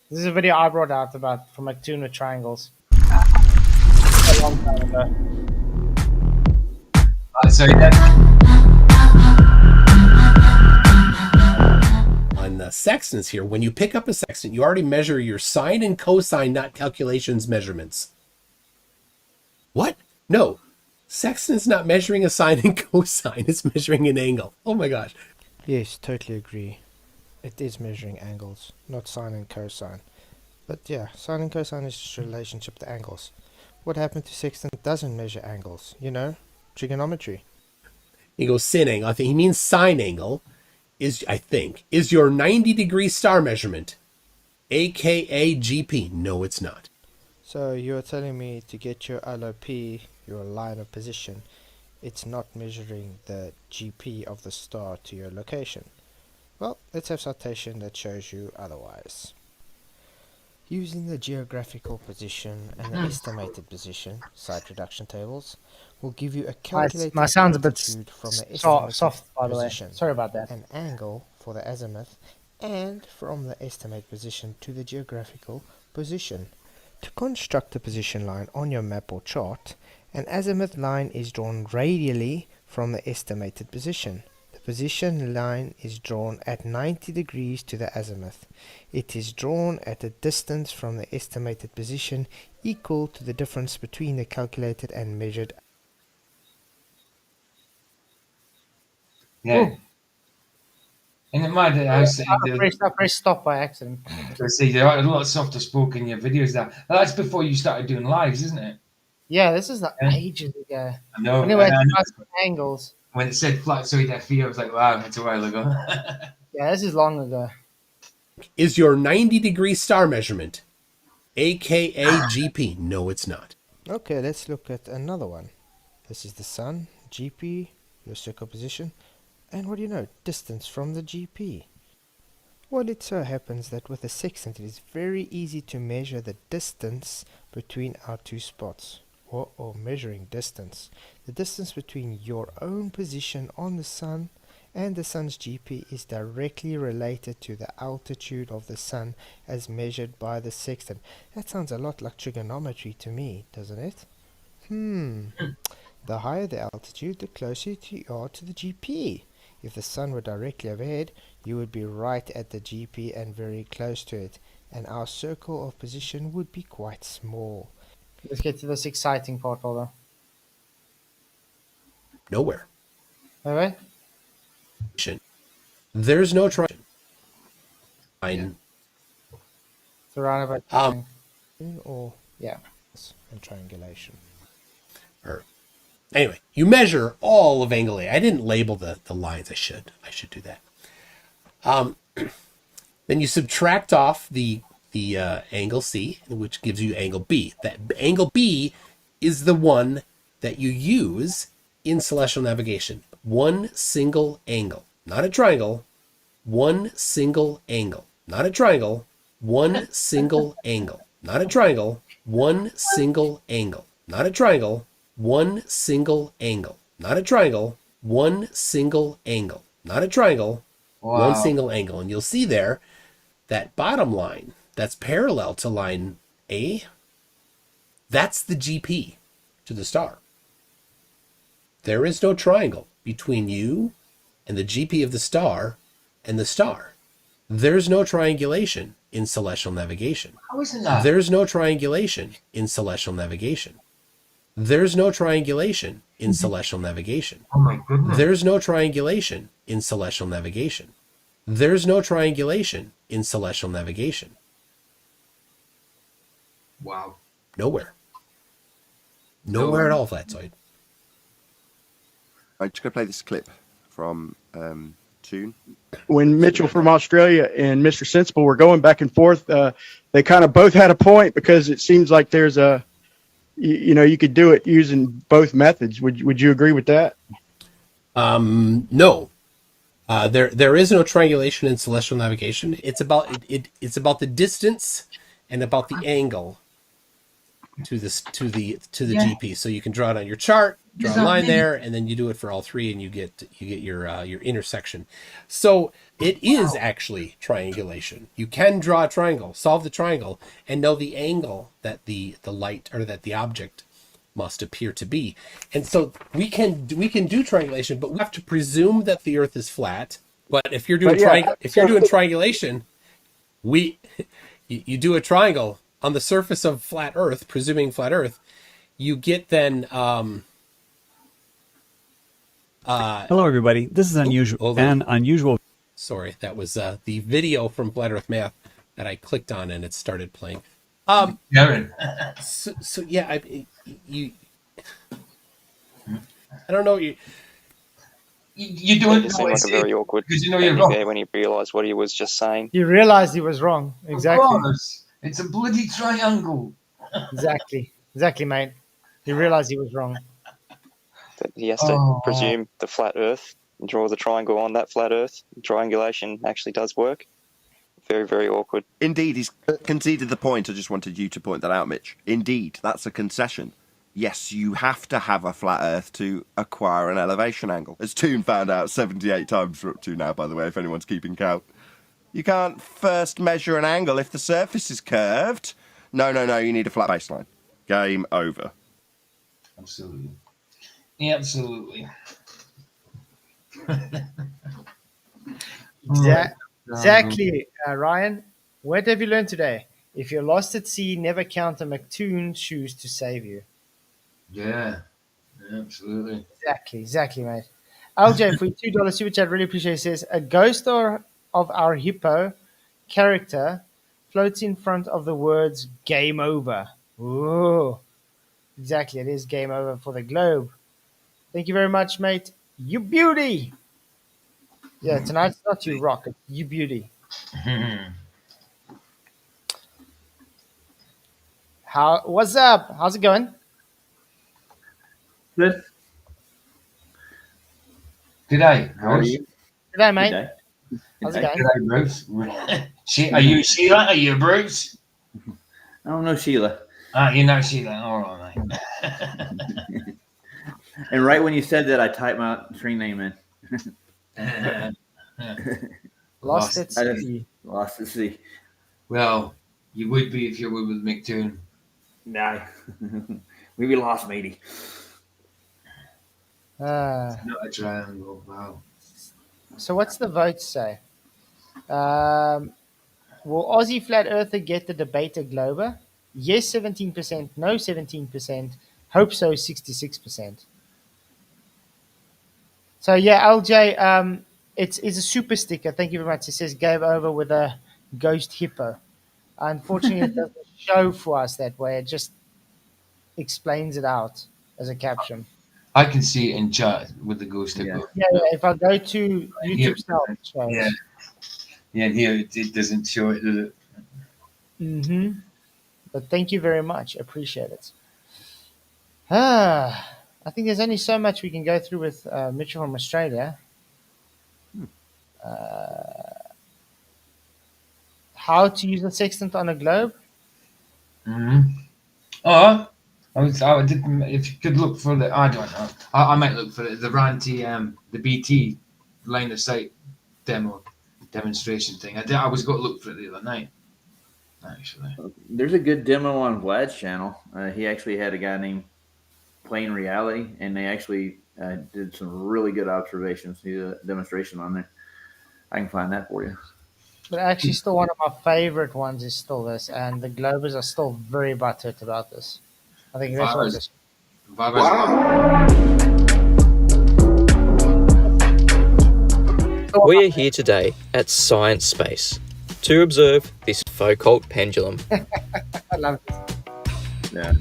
S2: This is a video I brought out about from like tuna triangles. A long time ago.
S3: Sorry, that.
S8: On the sextants here, when you pick up a sextant, you already measure your sine and cosine, not calculations measurements. What? No. Sextant's not measuring a sine and cosine, it's measuring an angle. Oh my gosh.
S10: Yes, totally agree. It is measuring angles, not sine and cosine. But yeah, sine and cosine is just a relationship to angles. What happened to sextant doesn't measure angles, trigonometry.
S8: He goes sin angle. I think he means sine angle is your 90-degree star measurement, aka GP. No, it's not.
S10: So you're telling me to get your LOP, your line of position, it's not measuring the GP of the star to your location. Well, let's have citation that shows you otherwise. Using the geographical position and the estimated position, site reduction tables, will give you a calculated
S2: My sound's a bit
S10: altitude from the estimated
S2: soft, by the way.
S10: position,
S2: Sorry about that.
S10: an angle for the azimuth, and from the estimate position to the geographical position. To construct a position line on your map or chart, an azimuth line is drawn radially from the estimated position. The position line is drawn at 90 degrees to the azimuth. It is drawn at a distance from the estimated position equal to the difference between the calculated and measured.
S3: Yeah. And it might
S2: I pressed stop by accident.
S3: there are a lot softer spoken in your videos. That's before you started doing lives, isn't it?
S2: Yeah, this is like
S3: Yeah.
S2: ages ago.
S3: I know.
S2: Anyway,
S3: and
S2: it's angles.
S3: when it said Flatzoid FE, I was like, wow, that's a while ago.
S2: Yeah, this is long ago.
S8: Is your 90-degree star measurement, aka GP. No, it's not.
S10: Okay, let's look at another one. This is the sun, GP, your circle position, and what do you know, distance from the GP. Well, it so happens that with a sextant it is very easy to measure the distance between our two spots, or measuring distance. The distance between your own position on the sun and the sun's GP is directly related to the altitude of the sun as measured by the sextant. That sounds a lot like trigonometry to me, doesn't it? The higher the altitude, the closer you are to the GP. If the sun were directly overhead, you would be right at the GP and very close to it, and our circle of position would be quite small.
S2: Let's get to this exciting part, Oliver.
S8: Nowhere.
S2: All right.
S8: There's no triangulation.
S2: It's a roundabout.
S10: Or
S2: Yeah.
S10: and triangulation.
S8: Anyway, you measure all of angle A. I didn't label the lines. I should do that. Then you subtract off the angle C, which gives you angle B. That angle B is the one that you use in celestial navigation. One single angle, not a triangle. One single angle, not a triangle. One single angle, not a triangle. One single angle, not a triangle. One single angle, not a triangle. One single angle, not a triangle.
S3: Wow.
S8: One single angle. And you'll see there that bottom line that's parallel to line A, that's the GP to the star. There is no triangle between you and the GP of the star and the star. There's no triangulation in celestial navigation.
S3: How isn't that?
S8: There's no triangulation in celestial navigation. There's no triangulation in celestial navigation.
S3: Oh my goodness.
S8: There's no triangulation in celestial navigation. There's no triangulation in celestial navigation.
S3: Wow.
S8: Nowhere. Nowhere at all, Flatzoid.
S6: I'm just going to play this clip from Tune.
S7: When Mitchell from Australia and Mr. Sensible were going back and forth, they kind of both had a point because it seems like there's a, you could do it using both methods. Would you agree with that?
S8: No. There is no triangulation in celestial navigation. It's about the distance and about the angle to the GP. So you can draw it on your chart, draw a line there, and then you do it for all three, and you get your intersection. So it is actually triangulation. You can draw a triangle, solve the triangle, and know the angle that the light or that the object must appear to be. And so we can do triangulation, but we have to presume that the Earth is flat. But if you're doing triangulation, you do a triangle on the surface of flat Earth, presuming flat Earth, you get then.
S9: Hello, everybody. This is unusual.
S8: Sorry, that was the video from Flat Earth Math that I clicked on and it started playing.
S3: Darren.
S8: So yeah, I don't know.
S3: You don't
S11: It seemed like a very awkward
S3: because you know you're wrong.
S11: there when he realised what he was just saying.
S2: He realized he was wrong. Exactly.
S3: Of course. It's a bloody triangle.
S2: Exactly, mate. He realized he was wrong.
S11: That he has to presume the flat Earth and draw the triangle on that flat Earth. Triangulation actually does work. Very, very awkward.
S6: Indeed, he's conceded the point. I just wanted you to point that out, Mitch. Indeed, that's a concession. Yes, you have to have a flat Earth to acquire an elevation angle. As Toon found out 78 times we're up to now, by the way, if anyone's keeping count. You can't first measure an angle if the surface is curved. No, you need a flat baseline. Game over.
S3: Absolutely. Absolutely.
S2: Exactly, Ryan. What have you learned today? If you're lost at sea, never count a McToon shoes to save you.
S3: Yeah, absolutely.
S2: Exactly, mate. LJ, for your $2 super chat, really appreciate it. Says a ghost of our hippo character floats in front of the words "game over." Ooh, exactly. It is game over for the globe. Thank you very much, mate. You beauty. Yeah, tonight's not you rock. It's you beauty. What's up? How's it going?
S12: Good.
S3: G'day.
S12: How are you?
S2: G'day, mate.
S12: G'day.
S2: How's it going?
S3: G'day, Bruce. Are you Sheila? Are you Bruce?
S12: I don't know Sheila.
S3: You never see that. All right.
S12: And right when you said that, I typed my screen name in.
S2: Lost at
S12: I just
S2: sea.
S12: lost at sea.
S3: Well, you would be if you were with McToon.
S12: Nah, we be lost, matey.
S2: Ah.
S3: Not a triangle. Wow.
S2: So what's the vote say? Will Aussie Flat Earther get the debater Glober? Yes, 17%. No, 17%. Hope so, 66%. So yeah, LJ, it's a super sticker. Thank you very much. It says gave over with a ghost hippo. Unfortunately, it doesn't show for us that way. It just explains it out as a caption.
S3: I can see it in chat with the ghost hippo.
S2: Yeah, if I go to YouTube style, it shows.
S3: Yeah. Yeah, and here it doesn't show it, does it?
S2: Mm-hmm. But thank you very much. Appreciate it. I think there's only so much we can go through with Mitchell from Australia. How to use a sextant on a globe?
S3: Mm-hmm. Oh, I didn't. If you could look for the, I don't know. I might look for the Ranty, the BT line of sight demonstration thing. I was going to look for it the other night. Actually,
S12: There's a good demo on Vlad's channel. He actually had a guy named Plain Reality, and they actually did some really good observations. He did a demonstration on there. I can find that for you.
S2: But actually, still one of my favorite ones is still this, and the Globers are still very butthurt about this. I think that's what this.
S5: We are here today at Science Space to observe this Foucault pendulum.
S2: I love this.
S12: Yeah.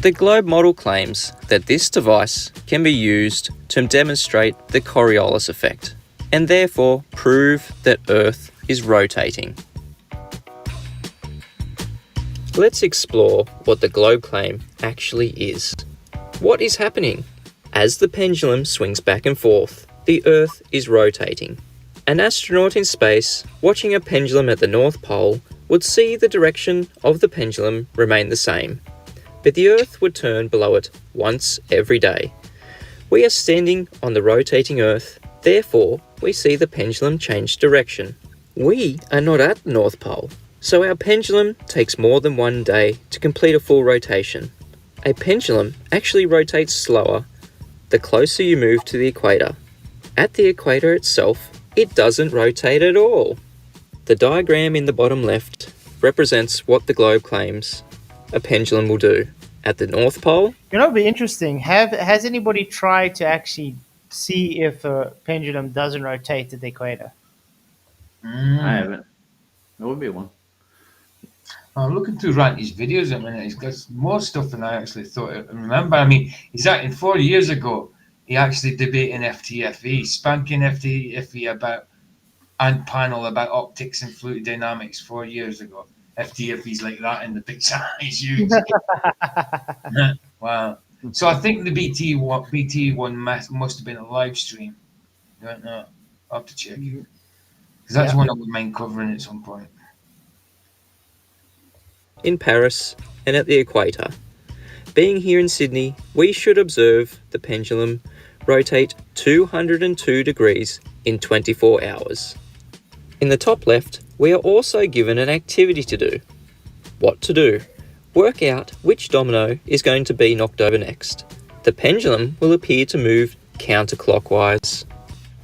S5: The globe model claims that this device can be used to demonstrate the Coriolis effect and therefore prove that Earth is rotating. Let's explore what the globe claim actually is. What is happening? As the pendulum swings back and forth, the Earth is rotating. An astronaut in space watching a pendulum at the North Pole would see the direction of the pendulum remain the same, but the Earth would turn below it once every day. We are standing on the rotating Earth, therefore we see the pendulum change direction. We are not at the North Pole, so our pendulum takes more than one day to complete a full rotation. A pendulum actually rotates slower the closer you move to the equator. At the equator itself, it doesn't rotate at all. The diagram in the bottom left represents what the globe claims a pendulum will do. At the North Pole,
S2: You know, it'd be interesting. Has anybody tried to actually see if a pendulum doesn't rotate at the equator?
S12: I haven't. That would be one.
S3: I'm looking through Ranty's videos at the minute. He's got more stuff than I actually thought I remember. I mean, he's acting 4 years ago. He actually debating FTFE, spanking FTFE about and panel about optics and fluid dynamics 4 years ago. FTFE's like that in the picture. He's huge. Wow. So I think the BT one must have been a live stream. I don't know. I'll have to check. Because that's one I would mind covering at some point.
S5: in Paris, and at the equator. Being here in Sydney, we should observe the pendulum rotate 202 degrees in 24 hours. In the top left, we are also given an activity to do. What to do? Work out which domino is going to be knocked over next. The pendulum will appear to move counterclockwise.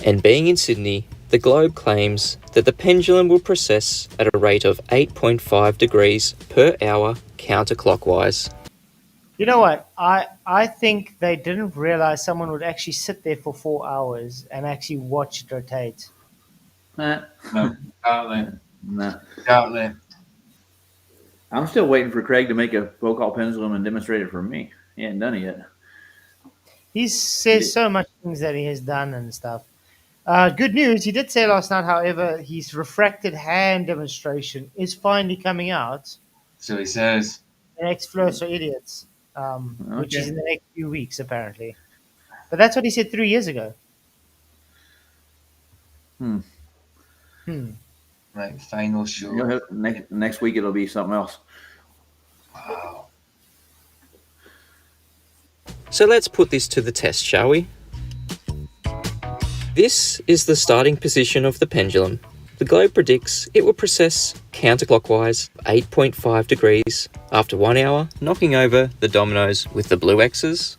S5: And being in Sydney, the globe claims that the pendulum will precess at a rate of 8.5 degrees per hour counterclockwise.
S2: You know what? I think they didn't realize someone would actually sit there for 4 hours and actually watch it rotate.
S3: No, doubtly.
S12: No.
S3: Doubtly.
S12: I'm still waiting for Craig to make a Foucault pendulum and demonstrate it for me. He ain't done it yet.
S2: He says so much things that he has done and stuff. Good news, he did say last night, however, his refracted hand demonstration is finally coming out.
S3: So he says.
S2: The next Flows for Idiots, which is in the next few weeks, apparently. But that's what he said 3 years ago.
S3: Right, final show.
S12: Next week it'll be something else.
S3: Wow.
S5: So let's put this to the test, shall we? This is the starting position of the pendulum. The globe predicts it will precess counterclockwise 8.5 degrees after 1 hour, knocking over the dominoes with the blue X's,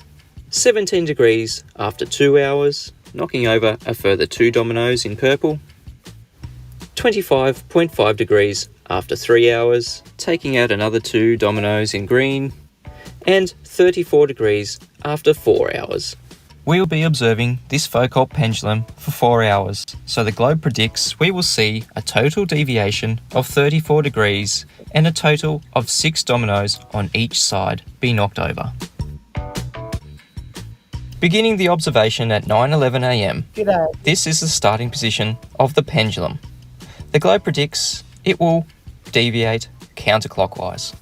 S5: 17 degrees after 2 hours, knocking over a further 2 dominoes in purple, 25.5 degrees after 3 hours, taking out another 2 dominoes in green, and 34 degrees after 4 hours. We will be observing this Foucault pendulum for 4 hours, so the globe predicts we will see a total deviation of 34 degrees and a total of 6 dominoes on each side be knocked over. Beginning the observation at 9:11 a.m, this is the starting position of the pendulum. The globe predicts it will deviate counterclockwise.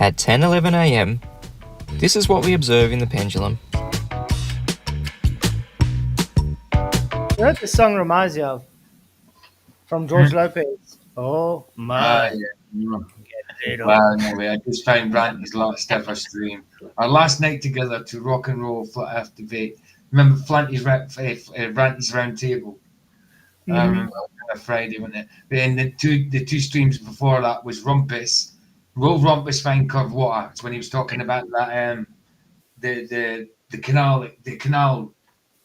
S5: At 10:11 a.m, this is what we observe in the pendulum.
S2: You know what the song reminds you of? From George Lopez. Oh my.
S3: Well, anyway, I just found Ranty's last ever stream. Our last night together to rock and roll flat earth debate. Remember Ranty's round table? I remember Friday, wasn't it? Then the two streams before that was Rumpus. Will Rumpus find curved water? It's when he was talking about that the canal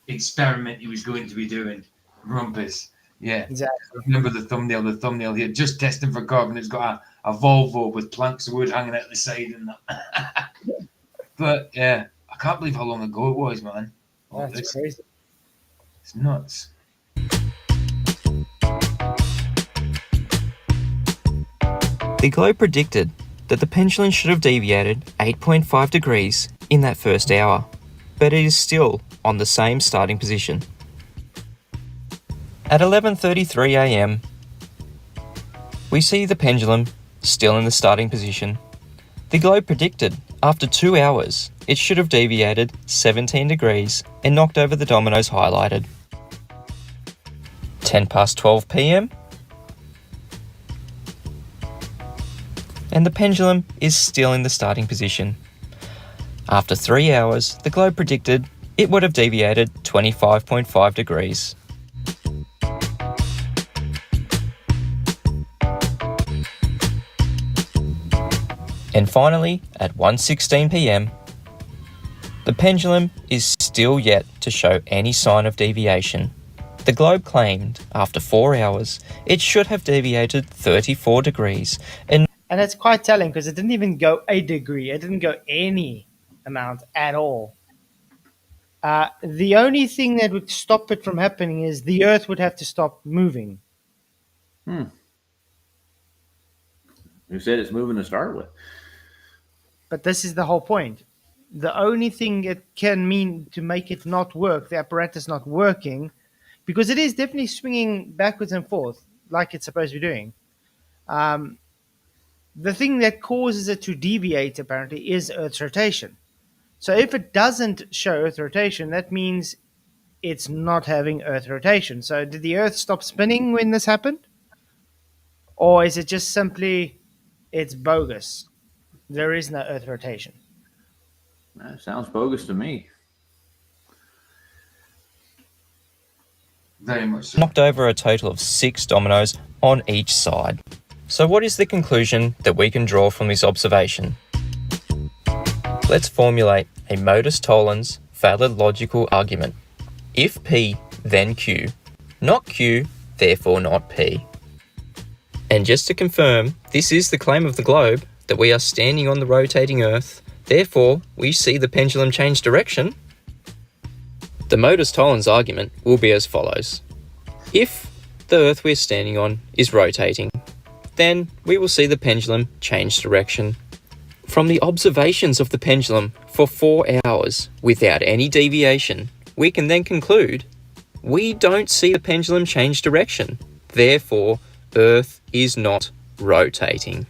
S3: experiment he was going to be doing. Rumpus. Yeah.
S2: Exactly.
S3: I remember the thumbnail here, just testing for curve, and it's got a Volvo with planks of wood hanging out the side and that. But yeah, I can't believe how long ago it was, man.
S2: Oh, that's crazy.
S3: It's nuts.
S5: The globe predicted that the pendulum should have deviated 8.5 degrees in that first hour, but it is still on the same starting position. At 11:33 a.m, we see the pendulum still in the starting position. The globe predicted after 2 hours it should have deviated 17 degrees and knocked over the dominoes highlighted. 10:12 p.m, and the pendulum is still in the starting position. After 3 hours, the globe predicted it would have deviated 25.5 degrees. And finally, at 1:16 p.m, the pendulum is still yet to show any sign of deviation. The globe claimed after 4 hours it should have deviated 34 degrees and
S2: it's quite telling because it didn't even go a degree. It didn't go any amount at all. The only thing that would stop it from happening is the Earth would have to stop moving.
S12: Who said it's moving to start with?
S2: But this is the whole point. The only thing it can mean to make it not work, the apparatus not working, because it is definitely swinging backwards and forth like it's supposed to be doing. The thing that causes it to deviate, apparently, is Earth's rotation. So if it doesn't show Earth rotation, that means it's not having Earth rotation. So did the Earth stop spinning when this happened? Or is it just simply, it's bogus? There is no Earth rotation.
S12: That sounds bogus to me.
S3: Very much so.
S5: knocked over a total of 6 dominoes on each side. So what is the conclusion that we can draw from this observation? Let's formulate a modus tollens valid logical argument. If P, then Q. Not Q, therefore not P. And just to confirm, this is the claim of the globe, that we are standing on the rotating Earth, therefore we see the pendulum change direction. The modus tollens argument will be as follows. If the Earth we're standing on is rotating, then we will see the pendulum change direction. From the observations of the pendulum for 4 hours without any deviation, we can then conclude we don't see the pendulum change direction. Therefore, Earth is not rotating.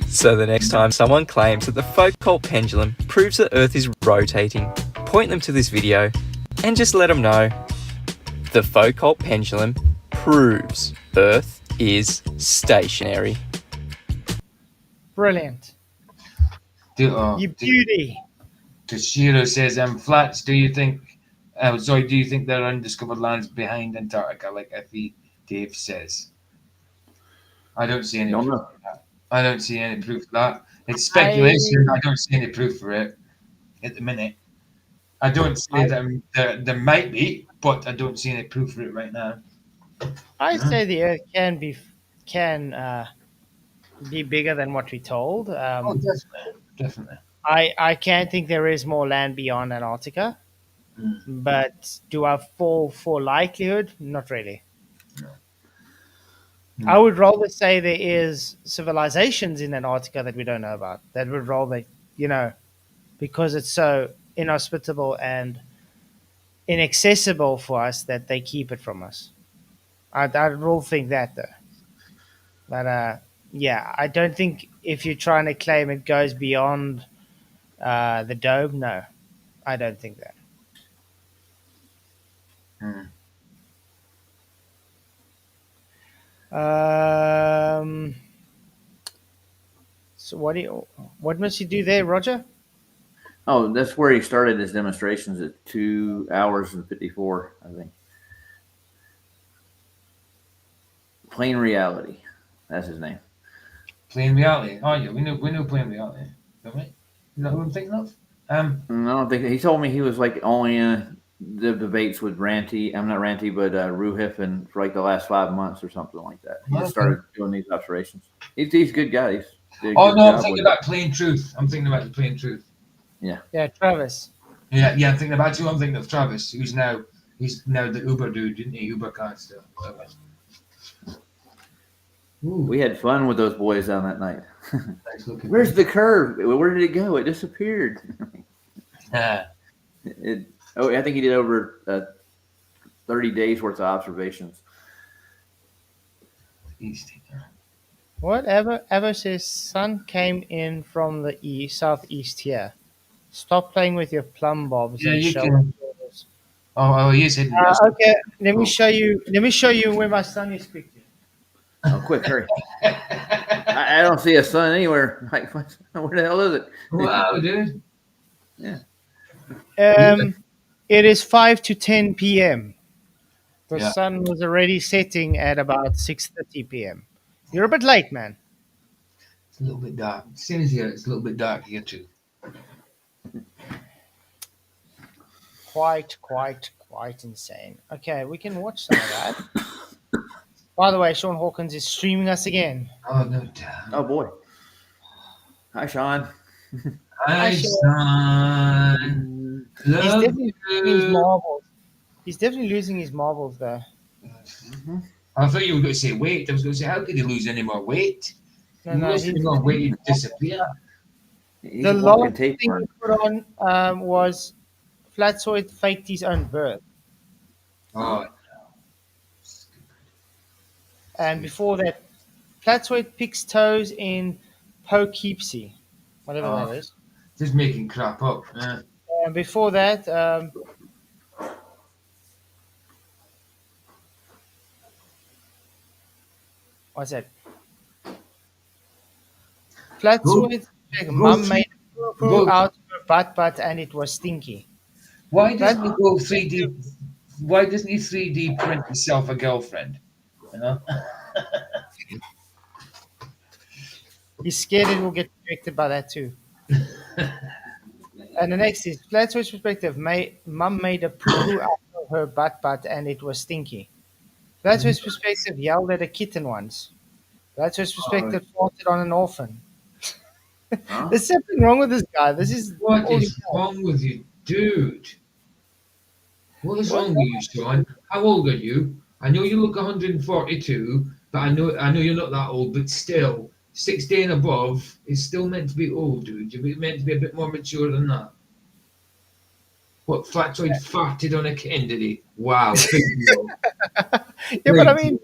S5: So the next time someone claims that the Foucault pendulum proves that Earth is rotating, point them to this video and just let them know the Foucault pendulum proves Earth is stationary.
S2: Brilliant. You beauty.
S3: Toshiro says, Flats, do you think there are undiscovered lands behind Antarctica, like Effie Dave says? I don't see any
S12: Don't
S3: proof
S12: know.
S3: of that. I don't see any proof of that. It's speculation. I don't see any proof for it at the minute. I don't say that there might be, but I don't see any proof for it right now.
S2: I say the Earth can be bigger than what we're told.
S3: Definitely.
S2: I can't think there is more land beyond Antarctica, but do I fall for likelihood? Not really. I would rather say there is civilizations in Antarctica that we don't know about. That would rather, because it's so inhospitable and inaccessible for us that they keep it from us. I will think that though. But yeah, I don't think if you're trying to claim it goes beyond the dome, no, I don't think that. So what must you do there, Roger?
S12: Oh, that's where he started his demonstrations at 2 hours and 54, I think. Plain Reality. That's his name.
S3: Plain Reality. Oh yeah, we know Plain Reality, don't we? Is that who I'm thinking of?
S12: No, I don't think he told me he was like only in the debates with Ranty. I'm not Ranty, but Ruhiffen for like the last 5 months or something like that. He just started doing these observations. He's a good guy. He's did a
S3: Oh
S12: good
S3: no, I'm
S12: job
S3: thinking
S12: with
S3: about Plain Truth. I'm thinking about the Plain Truth.
S12: Yeah.
S2: Yeah, Travis.
S3: Yeah, I'm thinking about you. I'm thinking of Travis, he's now the Uber dude, didn't he? Uber car stuff.
S12: We had fun with those boys on that night. Where's the curve? Where did it go? It disappeared. I think he did over 30 days worth of observations.
S2: Whatever says sun came in from the southeast here. Stop playing with your plumb bobs
S3: Yeah,
S2: and
S3: you
S2: show
S3: can.
S2: us.
S3: Oh, he is hidden.
S2: Okay, let me show you. Let me show you where my sun is pictured.
S12: Oh, quick, hurry! I don't see a sun anywhere. Like, where the hell is it?
S3: Wow, dude.
S12: Yeah.
S2: It is 5 to 10 p.m. The
S3: Yeah.
S2: sun was already setting at about 6:30 p.m. You're a bit late, man.
S3: It's a little bit dark. Same as here. It's a little bit dark here too.
S2: Quite insane. Okay, we can watch some of that. By the way, Sean Hawkins is streaming us again.
S3: Oh no doubt.
S12: Oh boy. Hi, Sean.
S3: Hi, Sean.
S2: He's definitely losing his marbles. He's definitely losing his marbles though.
S3: I thought you were going to say weight. I was going to say, how could he lose any more weight?
S2: No,
S3: he's on weight, he'd disappear.
S2: The last thing he put on was Flatzoid faked his own birth.
S3: Oh.
S2: And before that, Flatzoid picks toes in Poughkeepsie, whatever that is.
S3: Just making crap up. Yeah.
S2: And before that, what's that? Flatzoid, mum made a poo out of her butt and it was stinky.
S3: Why doesn't he go 3D? Why doesn't he 3D print himself a girlfriend? You know?
S2: He's scared it will get rejected by that too. And the next is Flatzoid's perspective. Mum made a poo out of her butt and it was stinky. Flatzoid's perspective yelled at a kitten once. Flatzoid's perspective farted on an orphan. There's something wrong with this guy. What is
S3: wrong with you, dude? What is wrong with you, Sean? How old are you? I know you look 142, but I know you're not that old. But still, 60 and above is still meant to be old, dude. You're meant to be a bit more mature than that. What, Flatzoid farted on a kitten, did he? Wow.
S2: Yeah, but I mean,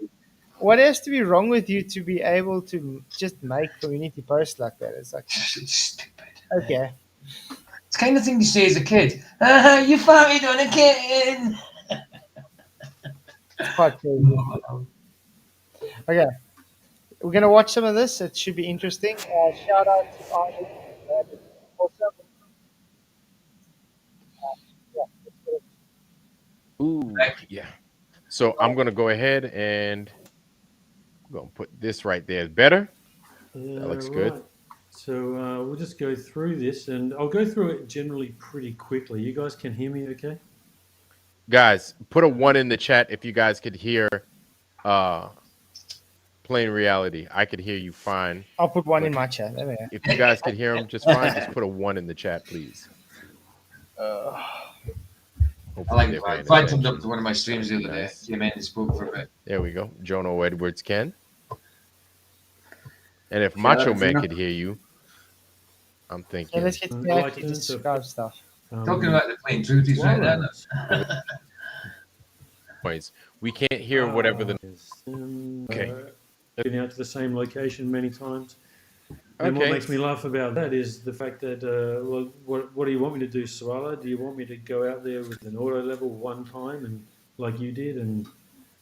S2: what has to be wrong with you to be able to just make community posts like that? It's like
S3: stupid.
S2: Okay.
S3: It's the kind of thing you say as a kid. You farted on a kitten.
S2: It's quite crazy. Okay. We're going to watch some of this. It should be interesting. Shout out to Arnold.
S13: Ooh, yeah. So I'm gonna go ahead and I'm gonna put this right there. Better? That looks good.
S14: Right. So we'll just go through this, and I'll go through it generally pretty quickly. You guys can hear me, okay?
S13: Guys, put a 1 in the chat if you guys could hear uh Plain Reality. I could hear you fine.
S2: I'll put one
S13: But
S2: in my chat. There we go.
S13: if you guys could hear him just fine, just put a 1 in the chat, please.
S3: I like it. I turned up to one of my streams the other day. Came in and spoke for a bit.
S13: There we go. Jono Edwards can. And if
S3: Shout
S13: Macho
S3: out to
S13: Man
S3: Jono.
S13: could hear you, I'm thinking.
S2: Yeah, let's get to actually describe stuff.
S3: Talking about the plain truth is right there.
S13: Points. We can't hear whatever the. Okay.
S14: Been out to the same location many times. And what
S13: Okay.
S14: makes me laugh about that is the fact that, well, what do you want me to do, Swallow? Do you want me to go out there with an auto level one time and like you did and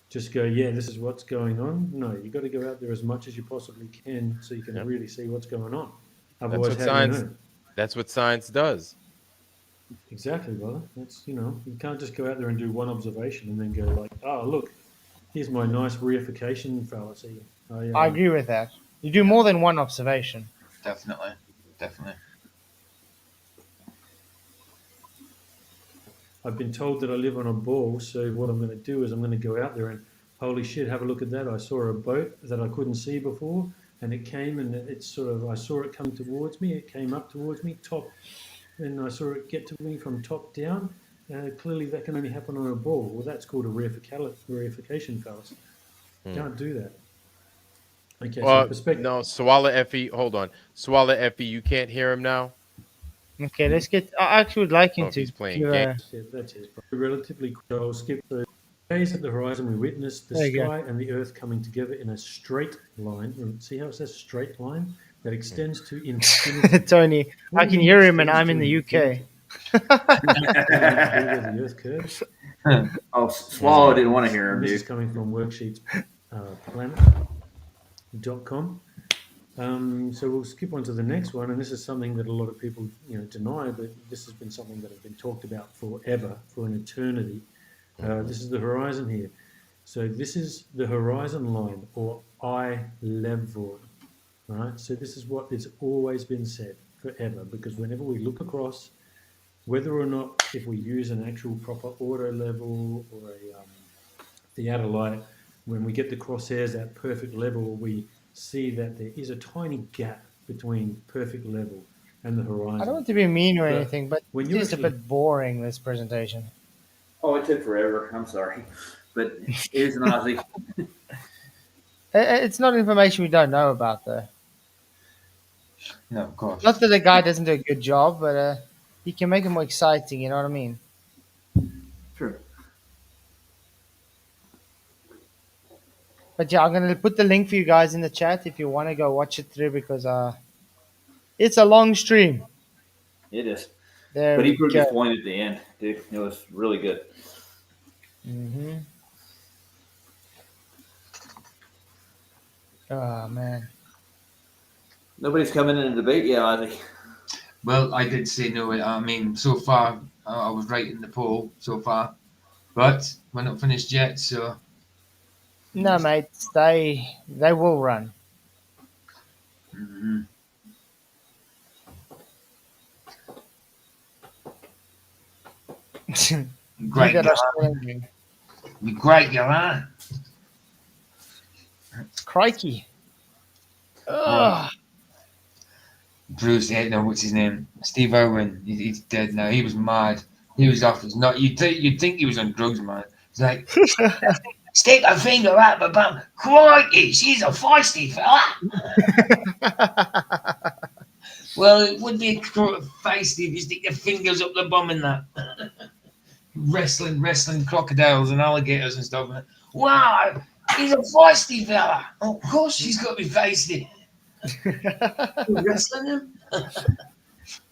S14: just go, yeah, this is what's going on? No, you got to go out there as much as you possibly can so you can really see what's going on. Otherwise,
S13: That's what
S14: how do you
S13: science.
S14: know?
S13: That's what science does.
S14: Exactly, brother. That's, you can't just go out there and do one observation and then go like, oh, look, here's my nice reification fallacy.
S2: I agree with that. You do more than one observation.
S3: Definitely.
S14: I've been told that I live on a ball, so what I'm going to do is I'm going to go out there and, holy shit, have a look at that. I saw a boat that I couldn't see before, and it came and I saw it come towards me. It came up towards me, top, and I saw it get to me from top down. Clearly, that can only happen on a ball. Well, that's called a reification fallacy. Can't do that. Okay, so perspective.
S13: No, Swallow Effie. Hold on. Swallow Effie, you can't hear him now?
S2: Okay, let's get. I actually would like him to.
S13: He's playing
S2: give
S13: games.
S14: That's it. Relatively quick. I'll skip the gaze at the horizon. We witnessed the
S2: There you go.
S14: sky and the earth coming together in a straight line. See how it says straight line? That extends to infinity.
S2: Tony, I can hear him, and I'm in the UK.
S14: Where the earth curves.
S12: Oh, Swallow didn't want to hear him,
S14: This
S12: dude.
S14: is coming from worksheets planet.com. So we'll skip on to the next one, and this is something that a lot of people deny, but this has been something that has been talked about forever, for an eternity. This is the horizon here. So this is the horizon line, or eye level, right? So this is what has always been said forever, because whenever we look across, whether or not if we use an actual proper auto level or a theodolite, when we get the crosshairs at perfect level, we see that there is a tiny gap between perfect level and the horizon.
S2: I don't want to be mean or
S14: But
S2: anything, but
S14: when
S2: it
S14: you
S2: is a
S14: actually-
S2: bit boring, this presentation.
S12: Oh, it took forever. I'm sorry. But it is an Aussie.
S2: It's not information we don't know about, though.
S3: No, of course.
S2: Not that the guy doesn't do a good job, but he can make it more exciting, you know what I mean?
S12: True.
S2: But yeah, I'm going to put the link for you guys in the chat if you want to go watch it through, because it's a long stream.
S12: It is.
S2: There
S12: But he
S2: we
S12: proved his
S2: go.
S12: point at the end, dude. It was really good.
S2: Mm-hmm. Oh, man.
S12: Nobody's coming in a debate yet, Ozzy.
S3: Well, I did say no. I mean, so far, I was right in the poll so far. But we're not finished yet, so...
S2: No, mate, they will run.
S3: Mm-hmm. Great,
S2: You got us
S3: Gillard.
S2: running.
S3: You great, Gillard.
S2: Crikey. Ugh.
S3: Bruce, no, what's his name? Steve Irwin. He's dead now. He was mad. He was off his nut. You'd think he was on drugs, man. It's like, stick a finger up my bum. Crikey, she's a feisty fella. Well, it would be feisty if you stick your fingers up the bum in that. wrestling crocodiles and alligators and stuff. Wow, he's a feisty fella. Of course she's got to be feisty. Wrestling him?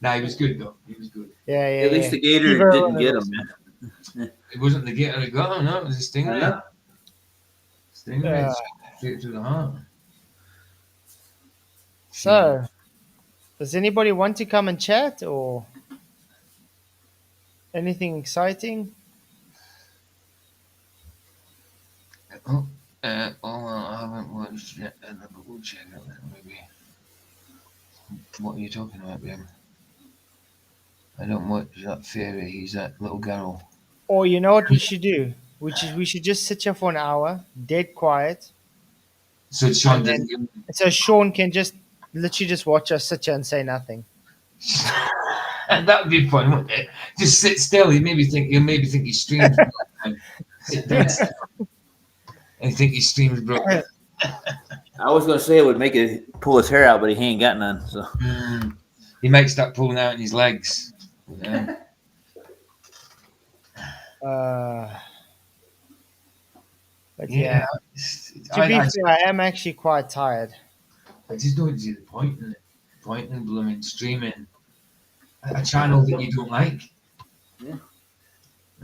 S3: No, he was good though. He was good.
S2: Yeah.
S12: At least the gator didn't get him, man.
S3: It wasn't the gator that got him, no, it was a stingray.
S12: Yeah.
S3: Stingray straight to the heart.
S2: So, Does anybody want to come and chat or anything exciting?
S3: Oh, I haven't watched yet, but we'll check it out maybe. What are you talking about, babe? I don't watch that fairy. He's that little girl.
S2: Or you know what we should do? We should just sit here for an hour, dead quiet.
S3: So Sean
S2: and
S3: doesn't.
S2: then, so Sean can just literally just watch us sit here and say nothing.
S3: And that would be fun, wouldn't it? Just sit still. He'll maybe think he streams. Sit down and think he streams, bro.
S12: I was gonna say it would make it pull his hair out, but he ain't got none. So
S3: he might start pulling out in his legs. Yeah.
S2: But yeah, to be fair, I am actually quite tired.
S3: I just don't see the point in it. Point in blooming streaming a channel that you don't like.
S12: Yeah.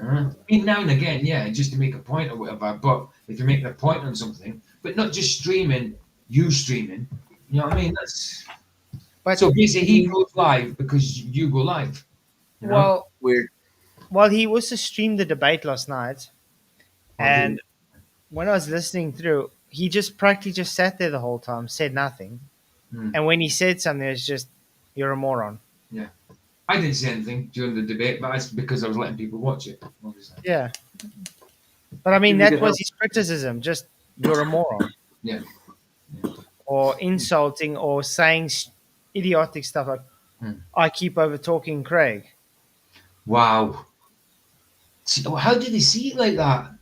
S3: I mean, now and again, yeah, just to make a point or whatever. But if you're making a point on something, but not just streaming, you streaming, you know what I mean? That's.
S2: But
S3: so basically, he goes live because you go live. You know?
S2: Well,
S12: weird.
S2: Well, he also streamed the debate last night, and when I was listening through, he just practically just sat there the whole time, said nothing, and when he said something, it's just, "You're a moron."
S3: Yeah, I didn't say anything during the debate, but that's because I was letting people watch it.
S2: Yeah, but I mean that was his criticism. Just you're a moron.
S3: Yeah.
S2: Or insulting or saying idiotic stuff like, "I keep over talking Craig."
S3: Wow. How did he see it like that?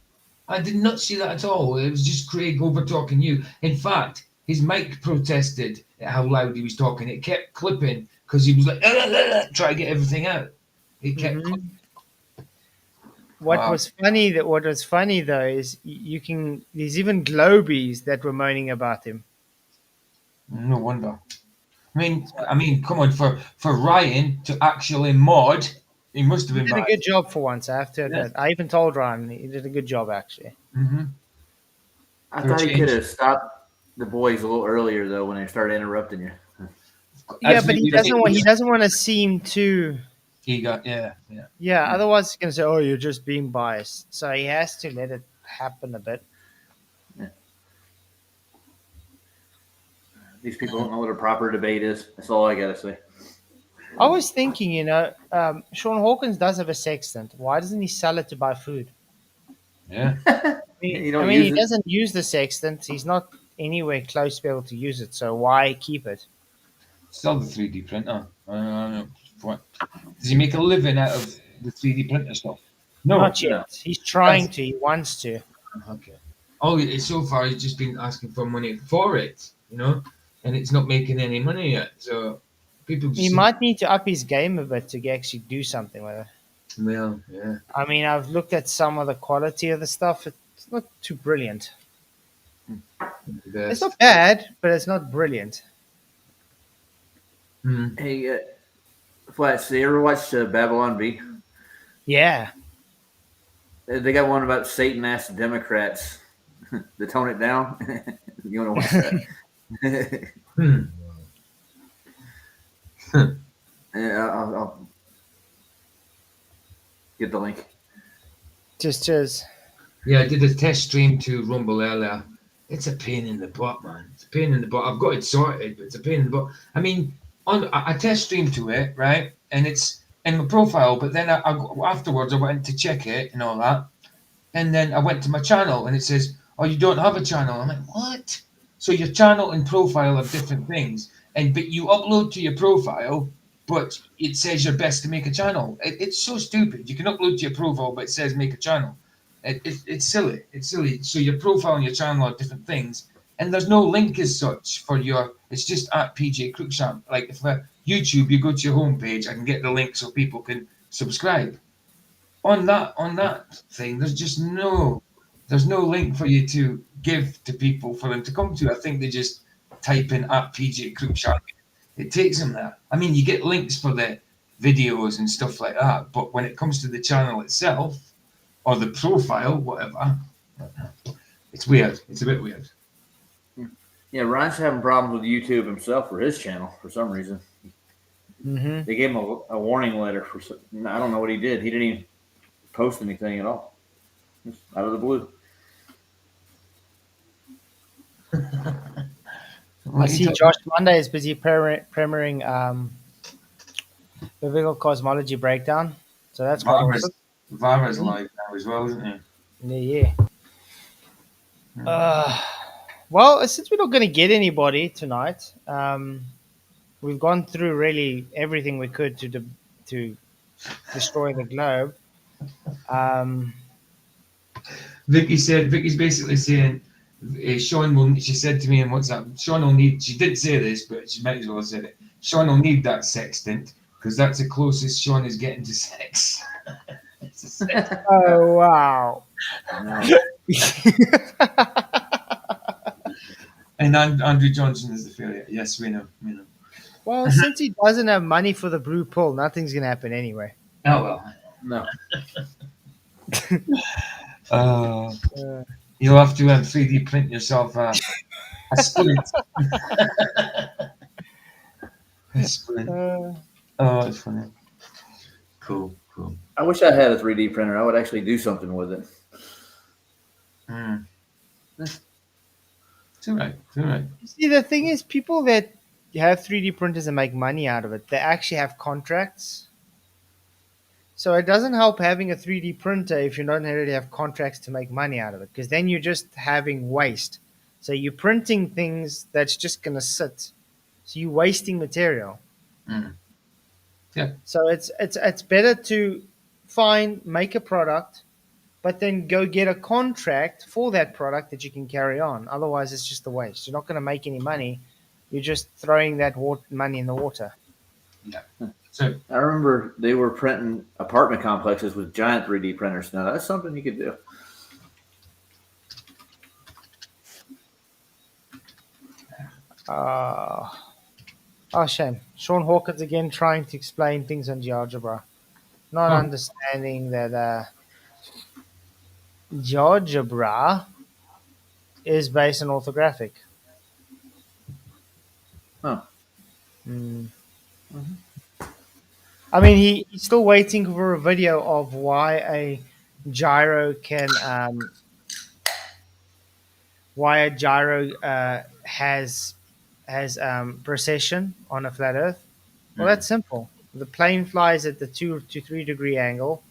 S3: I did not see that at all. It was just Craig over talking you. In fact, his mic protested at how loud he was talking. It kept clipping because he was like, try to get everything out. It kept clipping.
S2: What was funny though is there's even globies that were moaning about him.
S3: No wonder. I mean, come on, for Ryan to actually mod, he must have been.
S2: He did a good job for once, I have to admit. I even told Ryan he did a good job actually.
S3: Mm-hmm.
S12: I thought he could have stopped the boys a little earlier though when they started interrupting you.
S2: Yeah, but he doesn't want to seem too. Yeah. Otherwise, he's gonna say, "Oh, you're just being biased." So he has to let it happen a bit.
S12: Yeah. These people don't know what a proper debate is. That's all I gotta say.
S2: I was thinking, Sean Hawkins does have a sextant. Why doesn't he sell it to buy food?
S3: Yeah.
S2: He doesn't use the sextant. He's not anywhere close to be able to use it. So why keep it?
S3: Sell the 3D printer. Does he make a living out of the 3D printer stuff? No.
S2: Not yet. He's trying to. He wants to.
S3: Okay. So far he's just been asking for money for it, and it's not making any money yet. So people.
S2: He might need to up his game a bit to actually do something with it.
S3: Well, yeah.
S2: I mean, I've looked at some of the quality of the stuff. It's not too brilliant. It's not bad, but it's not brilliant.
S12: Hey, Flats, you ever watched Babylon Bee?
S2: Yeah.
S12: They got one about Satan asked Democrats to tone it down. You want to watch that? I'll get the link.
S2: Just.
S3: Yeah, I did a test stream to Rumble earlier. It's a pain in the butt, man. It's a pain in the butt. I've got it sorted, but it's a pain in the butt. I mean, I test streamed to it, right? And it's in my profile, but then afterwards I went to check it and all that. And then I went to my channel and it says, "Oh, you don't have a channel." I'm like, "What?" So your channel and profile are different things. But you upload to your profile, but it says you're best to make a channel. It's so stupid. You can upload to your profile, but it says make a channel. It's silly. It's silly. So your profile and your channel are different things. And there's no link as such for it's just at PJ Cruikshank. Like if YouTube, you go to your homepage, I can get the link so people can subscribe. On that thing, there's no link for you to give to people for them to come to. I think they just type in at PJ Cruikshank. It takes them there. I mean, you get links for the videos and stuff like that, but when it comes to the channel itself or the profile, whatever, it's weird. It's a bit weird.
S12: Yeah, Ryan's having problems with YouTube himself for his channel for some reason.
S2: Mm-hmm.
S12: They gave him a warning letter for. I don't know what he did. He didn't even post anything at all. Just out of the blue.
S2: I see Josh Monday is busy premiering Biblical Cosmology Breakdown. So that's quite awesome.
S3: Vara's live now as well, isn't he?
S2: Yeah. Well, since we're not going to get anybody tonight, we've gone through really everything we could to destroy the globe.
S3: Vicky's basically saying, Sean will, she said to me in WhatsApp, Sean will need, she did say this, but she might as well have said it. Sean will need that sextant because that's the closest Sean is getting to sex.
S2: Oh, wow.
S3: And Andrew Johnson is the failure. Yes, we know.
S2: Well, since he doesn't have money for the blue pill, nothing's going to happen anyway.
S3: Oh, well.
S12: No.
S3: You'll have to 3D print yourself a splint. A splint. Oh, it's funny. Cool.
S12: I wish I had a 3D printer. I would actually do something with it.
S3: It's all right.
S2: See, the thing is, people that have 3D printers and make money out of it, they actually have contracts. So it doesn't help having a 3D printer if you don't already have contracts to make money out of it, because then you're just having waste. So you're printing things that's just going to sit. So you're wasting material.
S3: Yeah.
S2: So it's better to make a product, but then go get a contract for that product that you can carry on. Otherwise, it's just a waste. You're not going to make any money. You're just throwing that money in the water.
S3: Yeah. So
S12: I remember they were printing apartment complexes with giant 3D printers. Now that's something you could do.
S2: Shame. Sean Hawkins again trying to explain things on GeoGebra. Not understanding that GeoGebra is based on orthographic.
S12: Huh.
S2: I mean, he's still waiting for a video of why a gyro has precession on a flat Earth. Well, that's simple. The plane flies at the 2 to 3 degree angle.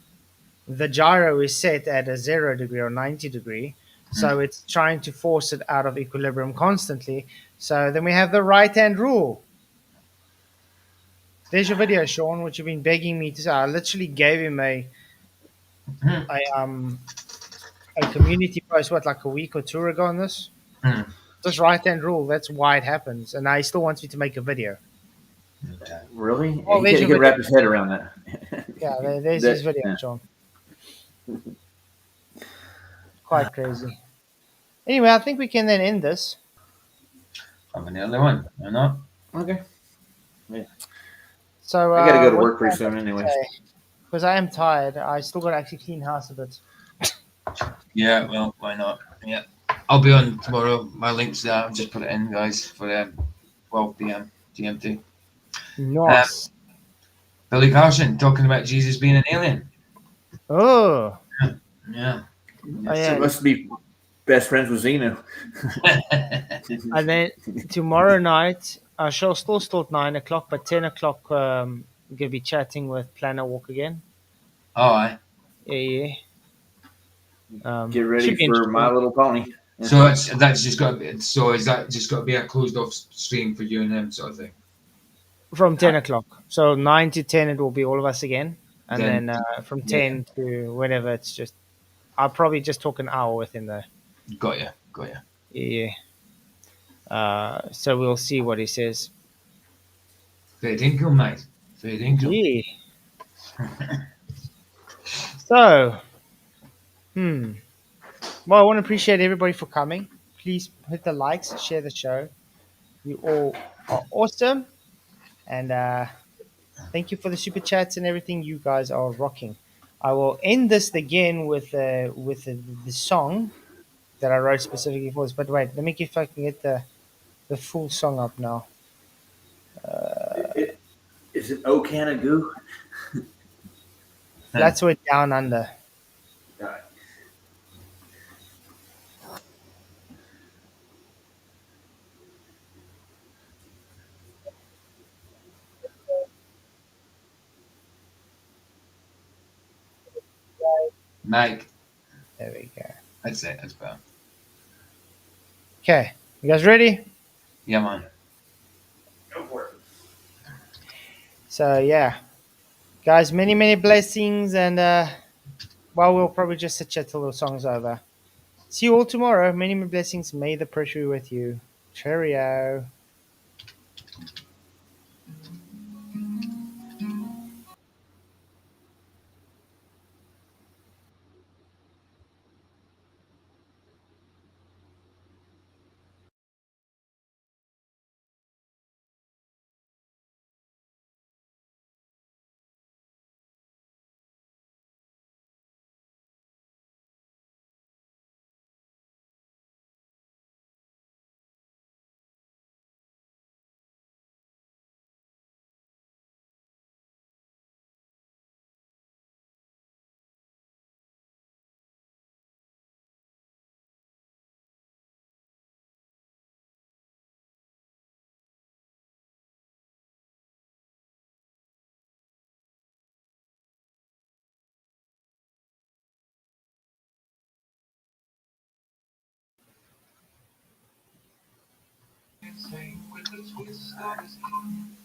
S2: The gyro is set at a 0 degree or 90 degree. So it's trying to force it out of equilibrium constantly. So then we have the right-hand rule. There's your video, Sean, which you've been begging me to say. I literally gave him a community post, like a week or two ago on this. This right-hand rule, that's why it happens. And now he still wants me to make a video.
S12: Really?
S2: Oh,
S12: he could wrap his head around that.
S2: Yeah, there's his video, Sean. Quite crazy. Anyway, I think we can then end this.
S3: I'm the other one, or not?
S12: Okay. Yeah.
S2: So
S12: I gotta go to work pretty soon anyway.
S2: Because I am tired. I still got to actually clean house a bit.
S3: Yeah, well, why not? Yeah. I'll be on tomorrow. My link's there. I'll just put it in, guys, for 12 p.m. GMT.
S2: Nice.
S3: Billy Carson talking about Jesus being an alien.
S2: Oh.
S3: Yeah.
S2: Oh, yeah.
S12: So must be best friends with Zeno.
S2: And then tomorrow night, our show still at 9 o'clock, but 10 o'clock, we're going to be chatting with Planet Walk again.
S3: Oh, aye.
S2: Yeah.
S12: Get ready for My Little Pony. Yeah.
S3: So that's just got to be, so is that just got to be a closed off stream for you and him sort of thing?
S2: From 10 o'clock. So 9 to 10, it will be all of us again. And then from 10 to whenever, it's just, I'll probably just talk an hour with him though.
S3: Got you.
S2: Yeah. So we'll see what he says.
S3: Fair dinkum, mate. Fair dinkum.
S2: Yeah. So, well, I want to appreciate everybody for coming. Please hit the likes, share the show. You all are awesome. And thank you for the super chats and everything. You guys are rocking. I will end this again with the song that I wrote specifically for this. But wait, let me see if I can get the full song up now.
S12: If Is it O Can of Goo?
S2: Flatzoid down under.
S3: Mike.
S2: There we go.
S3: That's it. That's better.
S2: Okay, you guys ready?
S3: Yeah, man.
S12: Go for it.
S2: So yeah, guys, many blessings, and well, we'll probably just sit here till the song's over. See you all tomorrow. Many blessings. May the pressure be with you. Cheerio.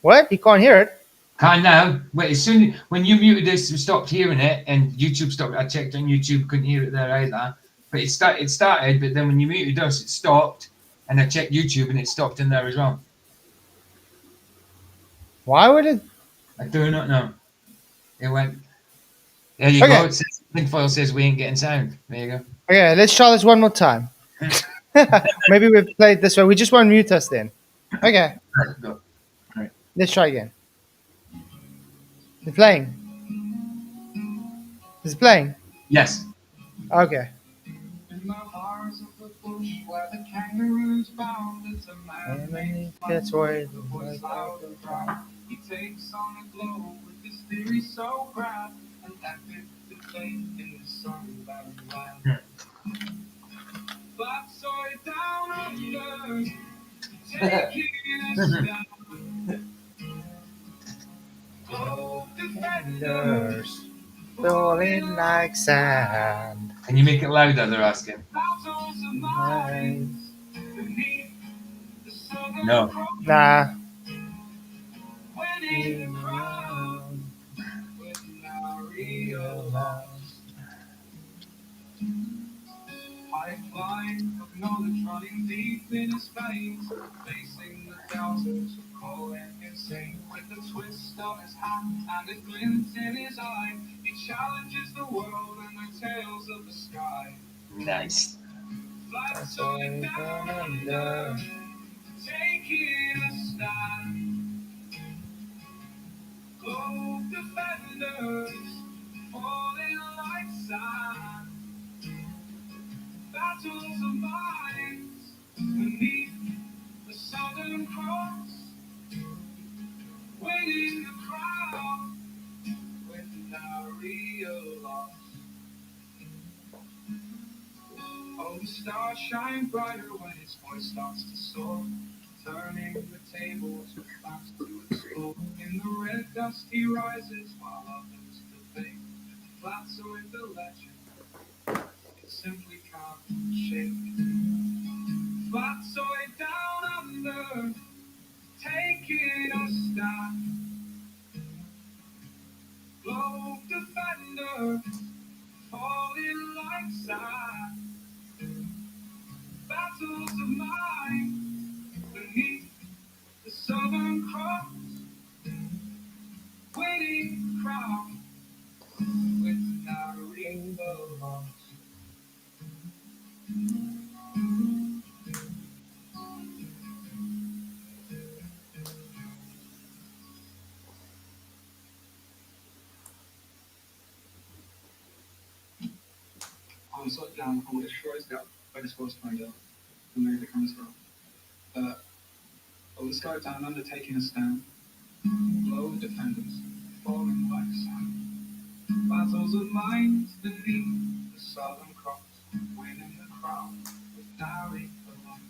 S2: What? You can't hear it?
S3: Can't now. Wait, as soon when you muted this, we stopped hearing it, and YouTube stopped. I checked on YouTube, couldn't hear it there either. But it started, but then when you muted us, it stopped, and I checked YouTube, and it stopped in there as well.
S2: Why would it?
S3: I do not know. It went. There you
S2: Okay.
S3: go. It says, Tinfoil says we ain't getting sound. There you go.
S2: Okay, let's try this one more time. Maybe we've played this way. We just won't mute us then. Okay.
S3: Go.
S2: Let's try again. It's playing. It's playing.
S3: Yes.
S2: Okay. That's why.
S1: He takes on the globe with his theory so grand, and that bit to play in the sun by the land. Flatzoid down under, taking us down. Globe defenders,
S2: Falling like sand.
S3: Can you make it louder? They're asking.
S1: battles of minds beneath the southern
S3: No.
S1: cross,
S2: Nah.
S1: winning the crown with our real love. Pipeline of knowledge running deep in his veins, facing the thousands who call him insane. With a twist of his hat and a glint in his eye, he challenges the world and the tales of the sky.
S3: Nice.
S1: Flatzoid down under, taking a stand. Globe defenders, falling like sand. Battles of minds beneath the Southern Cross, winning the crown with no real loss. Oh, the stars shine brighter when his voice starts to soar, turning the tables with facts to explore. In the red dust he rises while others debate. Flatzoid the legend, it simply can't shake. Flatzoid down under, taking a stand. Globe defender, falling like sand. Battles of mind beneath the Southern Cross, winning the crown with no rainbow loss. I was let down on the shores down by the sports find out who made the comes from. Oh, the sky down undertaking a stand. Low defenders falling like sand. Battles of minds beneath the southern cross, winning the crown with nary a loss.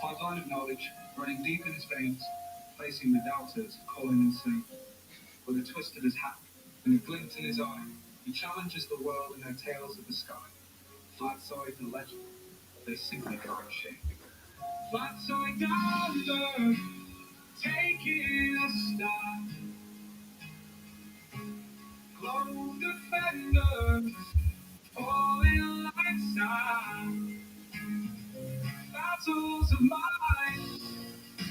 S1: Pipeline of knowledge running deep in his veins, facing the doubters, calling insane. With a twist of his hat and a glint in his eye, he challenges the world in their tales of the sky. Flatzoid the legend, they simply can't shake. Flatzoid down the taking a stand. Glow defenders, falling like sand. Battles of mind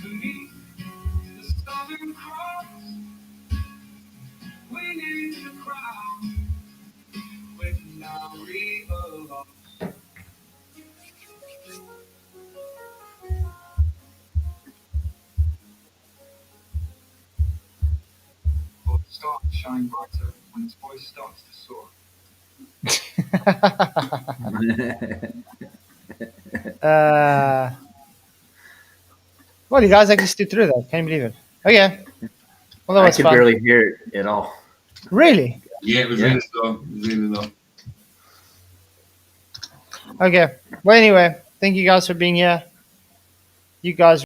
S1: beneath the southern cross, winning the crown with nary a loss. For the stars shine brighter when its voice starts to soar.
S2: Well, you guys actually stood through that. Can't believe it. Okay. Well, that
S12: I
S2: was
S12: could
S2: fun.
S12: barely hear it at all.
S2: Really?
S3: Yeah, it was
S12: Yeah.
S3: really slow. It was really low.
S2: Okay. Well, anyway, thank you guys for being here. You guys